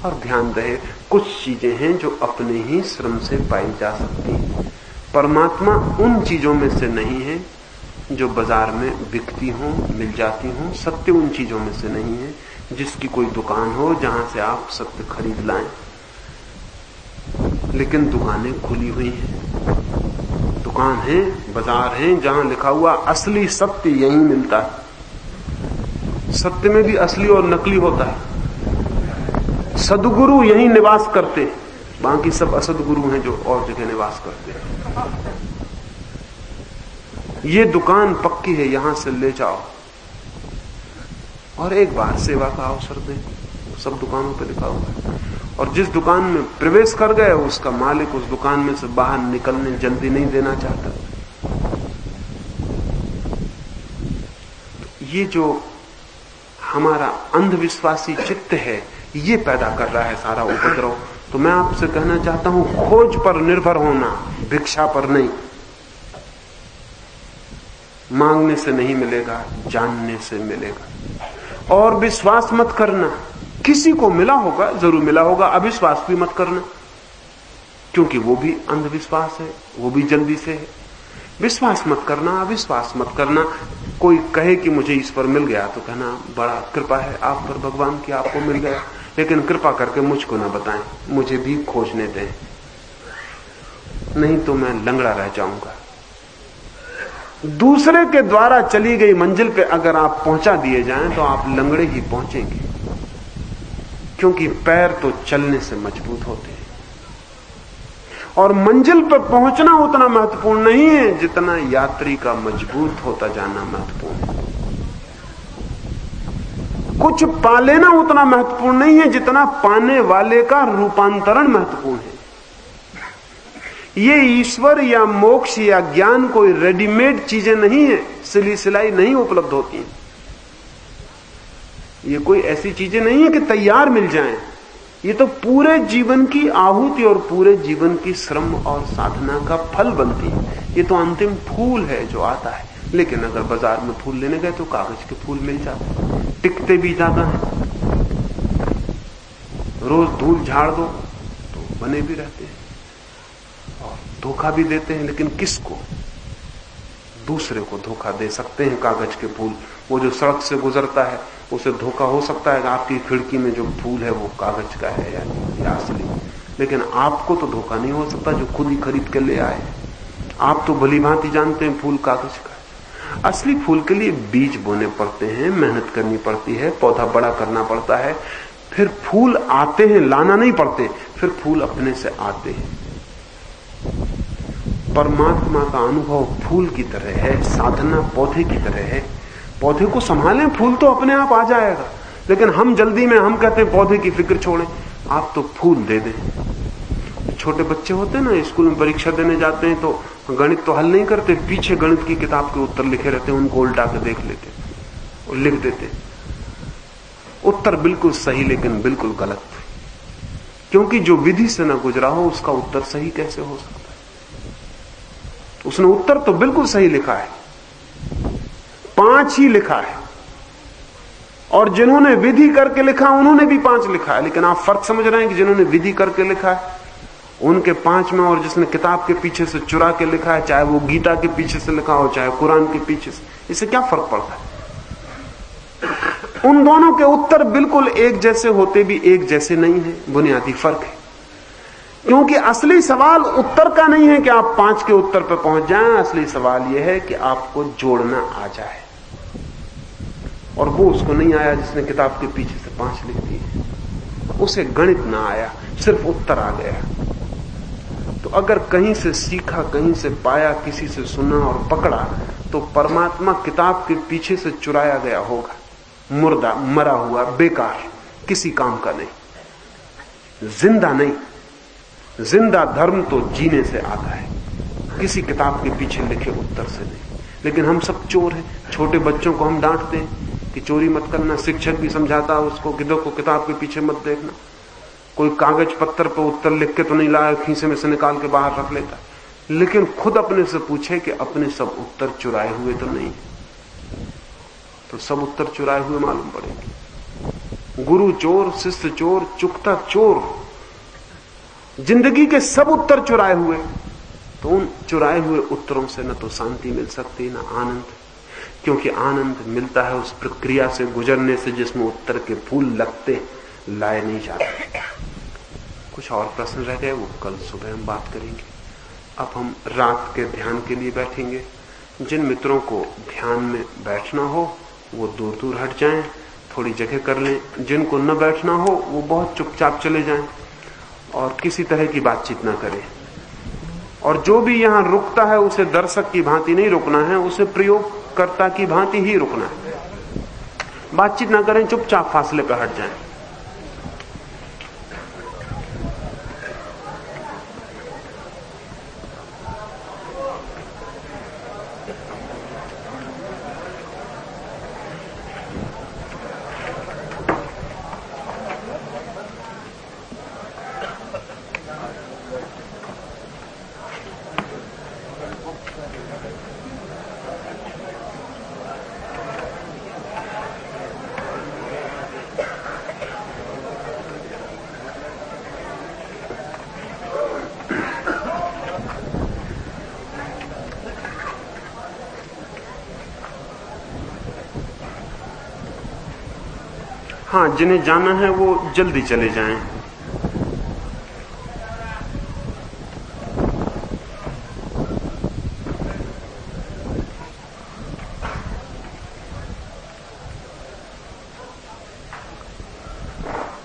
और ध्यान रहे, कुछ चीजें हैं जो अपने ही श्रम से पाई जा सकती हैं। परमात्मा उन चीजों में से नहीं है जो बाजार में बिकती हो, मिल जाती हो। सत्य उन चीजों में से नहीं है जिसकी कोई दुकान हो जहां से आप सत्य खरीद लाएं। लेकिन दुकानें खुली हुई हैं, दुकान है, बाजार है जहां लिखा हुआ असली सत्य यहीं मिलता है। सत्य में भी असली और नकली होता है। सद्गुरु यहीं निवास करते, बाकी सब असद्गुरु हैं जो और जगह निवास करते हैं। ये दुकान पक्की है, यहां से ले जाओ और एक बार सेवा का अवसर दें। सब दुकानों पे लिखा हुआ है। और जिस दुकान में प्रवेश कर गए उसका मालिक उस दुकान में से बाहर निकलने जल्दी नहीं देना चाहता। ये जो हमारा अंधविश्वासी चित्त है ये पैदा कर रहा है सारा उपद्रव। तो मैं आपसे कहना चाहता हूं, खोज पर निर्भर होना, भिक्षा पर नहीं। मांगने से नहीं मिलेगा, जानने से मिलेगा। और विश्वास मत करना, किसी को मिला होगा, जरूर मिला होगा। अविश्वास भी मत करना, क्योंकि वो भी अंधविश्वास है, वो भी जल्दी से है। विश्वास मत करना, अविश्वास मत करना। कोई कहे कि मुझे ईश्वर मिल गया तो कहना बड़ा कृपा है आप पर भगवान की, आपको मिल गया, लेकिन कृपा करके मुझको ना बताएं, मुझे भी खोजने दें, नहीं तो मैं लंगड़ा रह जाऊंगा। दूसरे के द्वारा चली गई मंजिल पे अगर आप पहुंचा दिए जाएं तो आप लंगड़े ही पहुंचेंगे, क्योंकि पैर तो चलने से मजबूत होते हैं। और मंजिल पर पहुंचना उतना महत्वपूर्ण नहीं है जितना यात्री का मजबूत होता जाना महत्वपूर्ण है। कुछ पा लेना उतना महत्वपूर्ण नहीं है जितना पाने वाले का रूपांतरण महत्वपूर्ण है। ये ईश्वर या मोक्ष या ज्ञान कोई रेडीमेड चीजें नहीं है, सिली सिलाई नहीं उपलब्ध होती है। ये कोई ऐसी चीजें नहीं है कि तैयार मिल जाएं। ये तो पूरे जीवन की आहुति और पूरे जीवन की श्रम और साधना का फल बनती है। ये तो अंतिम फूल है जो आता है, लेकिन अगर बाजार में फूल लेने गए तो कागज के फूल मिल जाते, टिकते भी ज्यादा हैं। रोज धूल झाड़ दो तो बने भी रहते हैं और धोखा भी देते हैं। लेकिन किसको? दूसरे को धोखा दे सकते हैं कागज के फूल। वो जो सड़क से गुजरता है उसे धोखा हो सकता है कि आपकी खिड़की में जो फूल है वो कागज का है या असली, लेकिन आपको तो धोखा नहीं हो सकता जो खुद ही खरीद के ले आए। आप तो भली भांति जानते हैं फूल कागज का है। असली फूल के लिए बीज बोने पड़ते हैं, मेहनत करनी पड़ती है, पौधा बड़ा करना पड़ता है, फिर फूल आते हैं, लाना नहीं पड़ते, फिर फूल अपने से आते हैं। परमात्मा का अनुभव फूल की तरह है, साधना पौधे की तरह है। पौधे को संभालें, फूल तो अपने आप आ जाएगा। लेकिन हम जल्दी में हम कहते हैं पौधे की फिक्र छोड़ें, आप तो फूल दे दें। छोटे बच्चे होते हैं ना, स्कूल में परीक्षा देने जाते हैं तो गणित तो हल नहीं करते, पीछे गणित की किताब के उत्तर लिखे रहते हैं, उनको उल्टा के देख लेते और लिख देते उत्तर बिल्कुल सही लेकिन बिल्कुल गलत, क्योंकि जो विधि से न गुजरा हो उसका उत्तर सही कैसे हो सकता है? उसने उत्तर तो बिल्कुल सही लिखा है, 5 ही लिखा है, और जिन्होंने विधि करके लिखा उन्होंने भी 5 लिखा है। लेकिन आप फर्क समझ रहे हैं कि जिन्होंने विधि करके लिखा है उनके 5 में, और जिसने किताब के पीछे से चुरा के लिखा है, चाहे वो गीता के पीछे से लिखा हो चाहे कुरान के पीछे से, इससे क्या फर्क पड़ता है? उन दोनों के उत्तर बिल्कुल एक जैसे होते भी एक जैसे नहीं है, बुनियादी फर्क है। क्योंकि असली सवाल उत्तर का नहीं है कि आप 5 के उत्तर पर पहुंच जाएं, असली सवाल यह है कि आपको जोड़ना आ जाए, और वो उसको नहीं आया जिसने किताब के पीछे से 5 लिख दिए। उसे गणित ना आया, सिर्फ उत्तर आ गया। तो अगर कहीं से सीखा, कहीं से पाया, किसी से सुना और पकड़ा, तो परमात्मा किताब के पीछे से चुराया गया होगा, मुर्दा, मरा हुआ, बेकार, किसी काम का नहीं, जिंदा नहीं। जिंदा धर्म तो जीने से आता है, किसी किताब के पीछे लिखे उत्तर से नहीं। लेकिन हम सब चोर हैं। छोटे बच्चों को हम डांटते हैं कि चोरी मत करना, शिक्षक भी समझाता है उसको कि देखो किताब के पीछे मत देखना। कोई कागज पत्थर पर उत्तर लिख के तो नहीं लाया, खीसे में से निकाल के बाहर रख लेता, लेकिन खुद अपने से पूछे कि अपने सब उत्तर चुराए हुए तो नहीं, तो सब उत्तर चुराए हुए मालूम पड़ेंगे। गुरु चोर, शिष्य चोर, चुकता चोर, जिंदगी के सब उत्तर चुराए हुए, तो उन चुराए हुए उत्तरों से न तो शांति मिल सकती न आनंद, क्योंकि आनंद मिलता है उस प्रक्रिया से गुजरने से जिसमें उत्तर के फूल लगते, लाए नहीं जाते। कुछ और प्रश्न रह गए, वो कल सुबह हम बात करेंगे। अब हम रात के ध्यान के लिए बैठेंगे। जिन मित्रों को ध्यान में बैठना हो वो दूर दूर हट जाएं, थोड़ी जगह कर लें। जिनको न बैठना हो वो बहुत चुपचाप चले जाएं और किसी तरह की बातचीत न करें। और जो भी यहां रुकता है उसे दर्शक की भांति नहीं रुकना है, उसे प्रयोगकर्ता की भांति ही रुकना है। बातचीत ना करें, चुपचाप फासले पर हट जाएं। हाँ, जिन्हें जाना है वो जल्दी चले जाएं।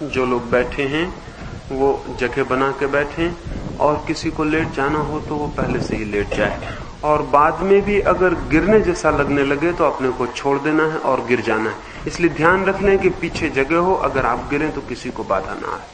जो लोग बैठे हैं वो जगह बना के बैठें, और किसी को लेट जाना हो तो वो पहले से ही लेट जाए। और बाद में भी अगर गिरने जैसा लगने लगे तो अपने को छोड़ देना है और गिर जाना है। इसलिए ध्यान रख लें कि पीछे जगह हो, अगर आप गिरें तो किसी को बाधा ना आए।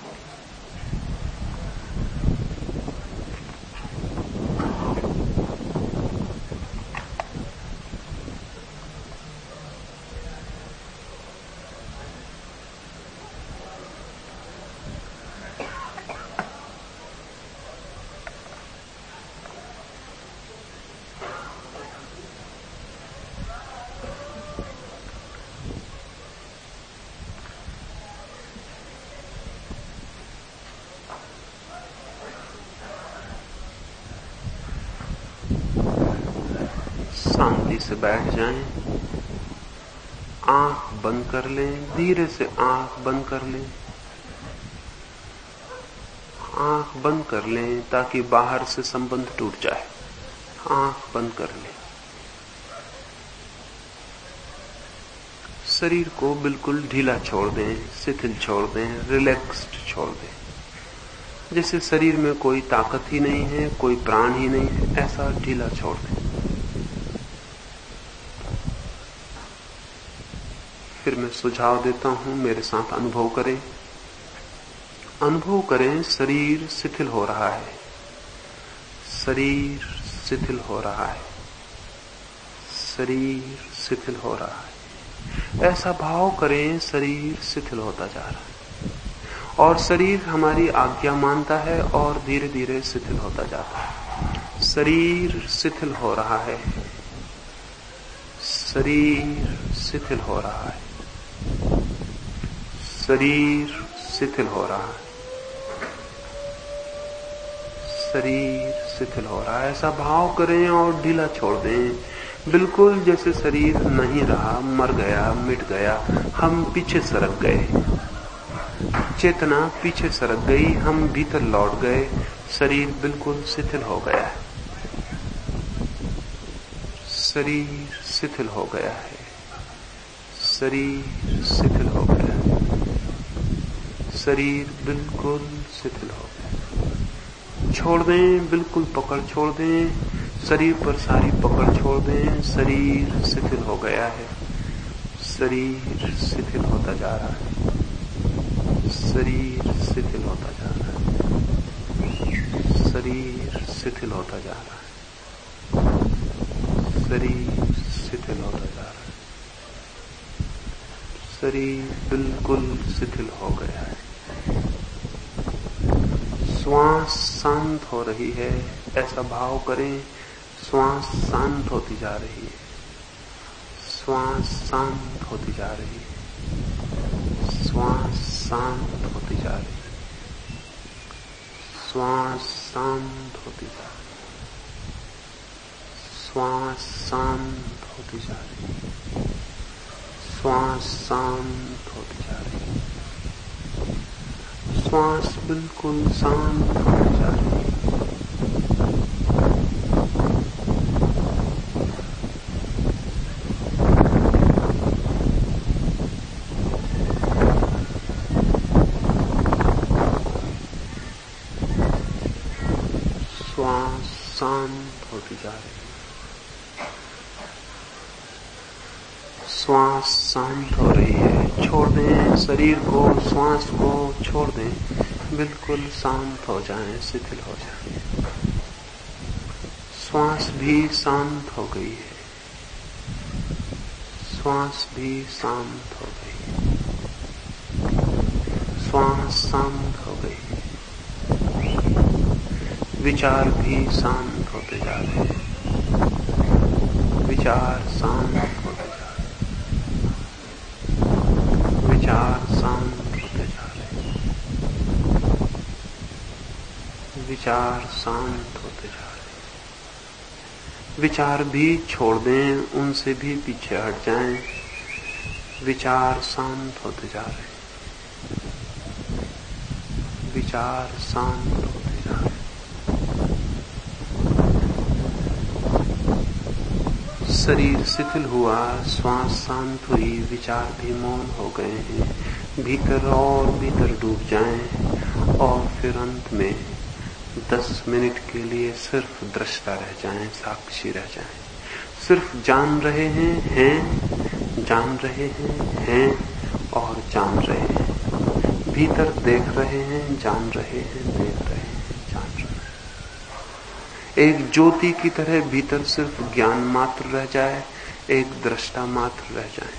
शांति से बैठ जाएं, आंख बंद कर लें, धीरे से आंख बंद कर लें, आंख बंद कर लें ताकि बाहर से संबंध टूट जाए। आंख बंद कर लें। शरीर को बिल्कुल ढीला छोड़ दें, शिथिल छोड़ दें, रिलैक्स्ड छोड़ दें, जैसे शरीर में कोई ताकत ही नहीं है, कोई प्राण ही नहीं है, ऐसा ढीला छोड़ दें। फिर मैं सुझाव देता हूं, मेरे साथ अनुभव करें। अनुभव करें, शरीर शिथिल हो रहा है, शरीर शिथिल हो रहा है, शरीर शिथिल हो रहा है। ऐसा भाव करें, शरीर शिथिल होता जा रहा है और शरीर हमारी आज्ञा मानता है और धीरे धीरे शिथिल होता जाता है। शरीर शिथिल हो रहा है, शरीर शिथिल हो रहा है, शरीर शिथिल हो रहा है, शरीर शिथिल हो रहा है। ऐसा भाव करें और ढीला छोड़ दें, बिल्कुल जैसे शरीर नहीं रहा, मर गया, मिट गया, हम पीछे सरक गए, चेतना पीछे सरक गई, हम भीतर लौट गए, शरीर बिल्कुल शिथिल हो गया है, शरीर शिथिल हो गया है, शरीर शिथिल हो गया है, शरीर बिल्कुल शिथिल हो गया। छोड़ दें, बिल्कुल पकड़ छोड़ दें, शरीर पर सारी पकड़ छोड़ दें। शरीर शिथिल हो गया है, शरीर शिथिल होता जा रहा है, शरीर शिथिल होता जा रहा है, शरीर शिथिल होता जा रहा है, शरीर शिथिल होता जा रहा है, शरीर बिल्कुल शिथिल हो गया है। श्वास शांत हो रही है, ऐसा भाव करें, श्वास शांत होती जा रही है, श्वास शांत होती जा रही है, श्वास शांत होती जा रही है, श्वास शांत होती जा रही है, श्वास शांत होती जा रही है, श्वास शांत होती जा रही है, श्वास बिल्कुल शांत होती जा रही है। श्वास शांत होती जा रही है, श्वास शांत हो रही है। छोड़ दें शरीर को, श्वास को छोड़ दें, बिल्कुल शांत हो जाएं, शिथिल हो जाएं। श्वास भी शांत हो गई है, श्वास भी शांत हो गई है, श्वास शांत हो गई है, विचार भी शांत होते जा रहे हैं, विचार शांत होते जा रहे हैं, विचार शांत होते जा रहे हैं, विचार शांत होते जा रहे हैं। विचार भी छोड़ दें, उनसे भी पीछे हट जाएं, विचार शांत होते जा रहे हैं, विचार शांत होते जा रहे हैं। शरीर शिथिल हुआ, श्वास शांत हुई, विचार भी मौन हो गए हैं, भीतर और भीतर डूब जाएं और फिर अंत में 10 मिनट के लिए सिर्फ दृष्टा रह जाएं, साक्षी रह जाएं, सिर्फ जान रहे हैं, जान रहे हैं और जान रहे हैं, भीतर देख रहे हैं, जान रहे हैं, देख रहे हैं, जान रहे हैं। एक ज्योति की तरह भीतर सिर्फ ज्ञान मात्र रह जाए, एक दृष्टा मात्र रह जाए।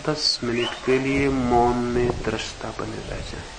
10 मिनट के लिए मौन में दृष्टा बने रह जाए।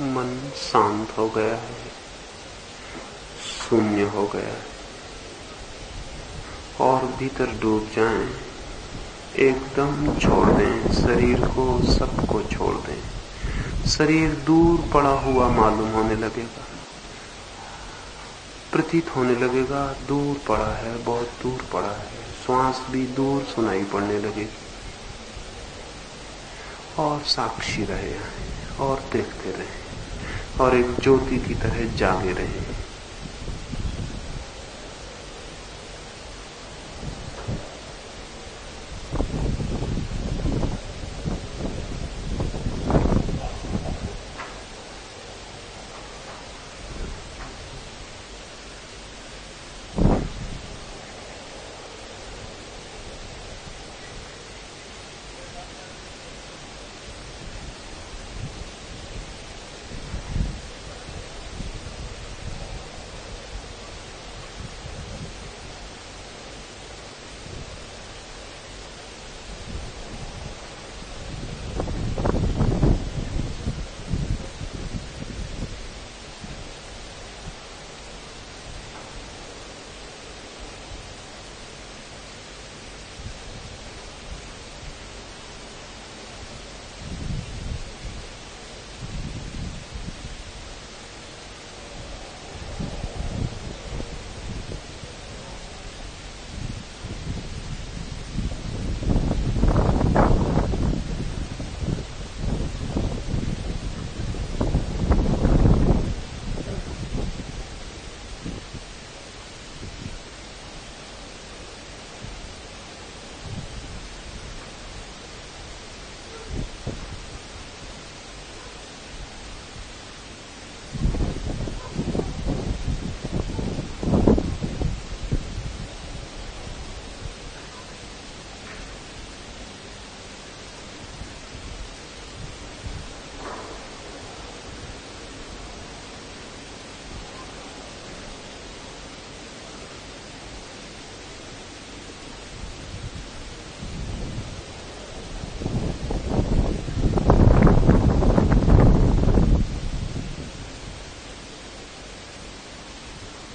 मन शांत हो गया है, शून्य हो गया है, और भीतर डूब जाएं, एकदम छोड़ दें शरीर को, सबको छोड़ दें। शरीर दूर पड़ा हुआ मालूम होने लगेगा, प्रतीत होने लगेगा दूर पड़ा है, बहुत दूर पड़ा है। श्वास भी दूर सुनाई पड़ने लगेगी, और साक्षी रहे और देखते रहे और एक ज्योति की तरह जागे रहे।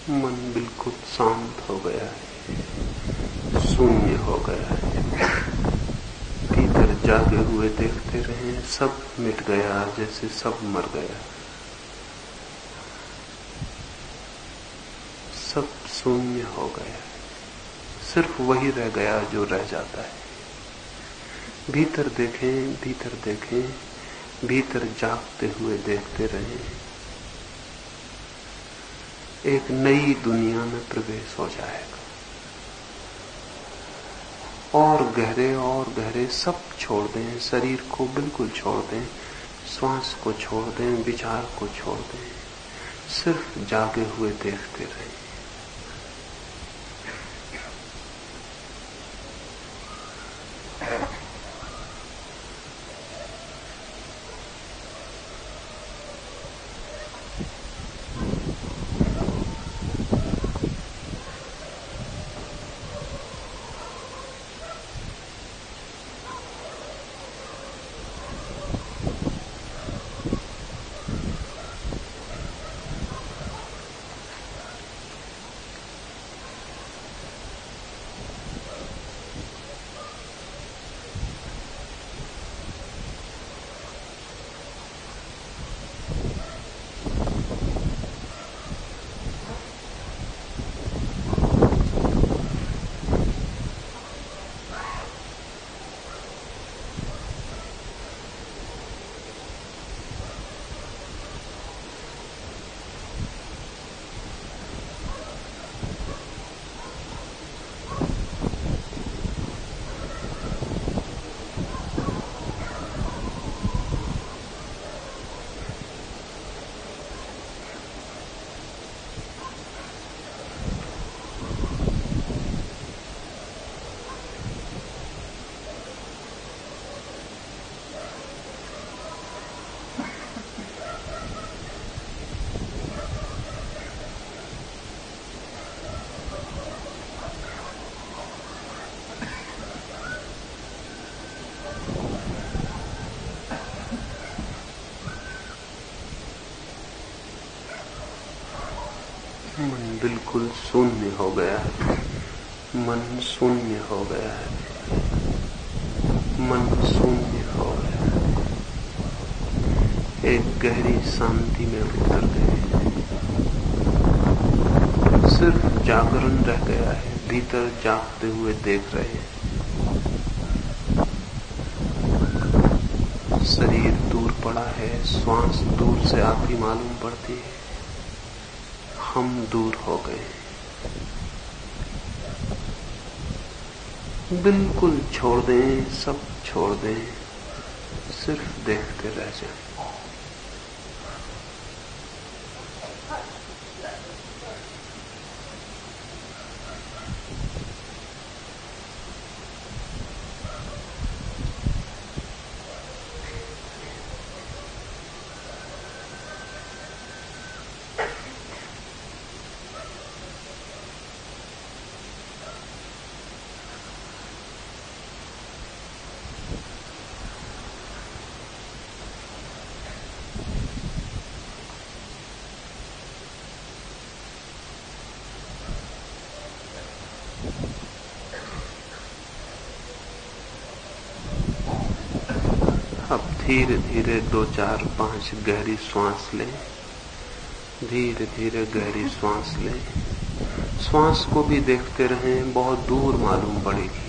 मन बिल्कुल शांत हो गया है, शून्य हो गया है। भीतर जागे हुए देखते रहे, सब मिट गया, जैसे सब मर गया, सब शून्य हो गया, सिर्फ वही रह गया जो रह जाता है। भीतर देखें, भीतर देखें, भीतर जागते हुए देखते रहें। एक नई दुनिया में प्रवेश हो जाएगा, और गहरे सब छोड़ दें, शरीर को बिल्कुल छोड़ दें, श्वास को छोड़ दें, विचार को छोड़ दें, सिर्फ जागे हुए देखते रहें। बिल्कुल शून्य हो गया है। मन शून्य हो गया है। मन शून्य हो गया है। एक गहरी शांति में उतर गए। सिर्फ जागरण रह गया है। भीतर जागते हुए देख रहे हैं। शरीर दूर पड़ा है। श्वास दूर से आती मालूम पड़ती है। हम दूर हो गए। बिल्कुल छोड़ दें, सब छोड़ दें, सिर्फ देखते रह जाएं। अब धीरे धीरे 2, 4, 5 गहरी श्वास लें। धीरे धीरे गहरी श्वास लें। श्वास को भी देखते रहें, बहुत दूर मालूम पड़ेगी।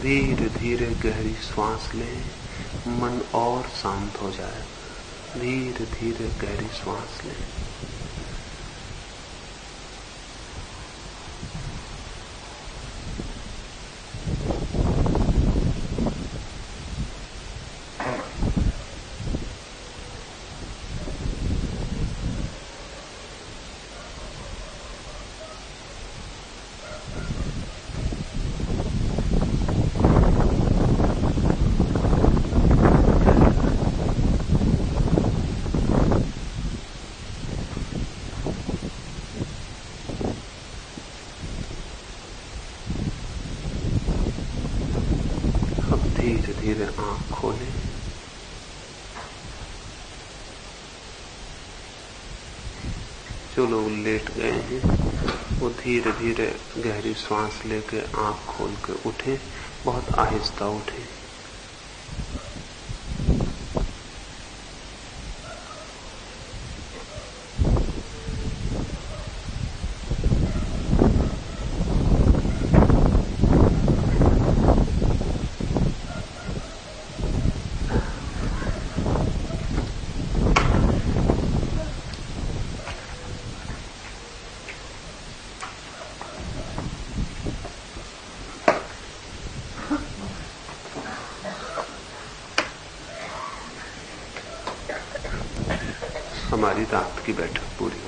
धीरे धीरे गहरी श्वास लें, मन और शांत हो जाए। धीरे धीरे गहरी श्वास लें। धीरे धीरे आंख खोलें। जो लोग लेट गए हैं वो धीरे धीरे गहरी सांस लेके आंख खोल के उठें। बहुत आहिस्ता उठें। हमारी रात की बैठक पूरी।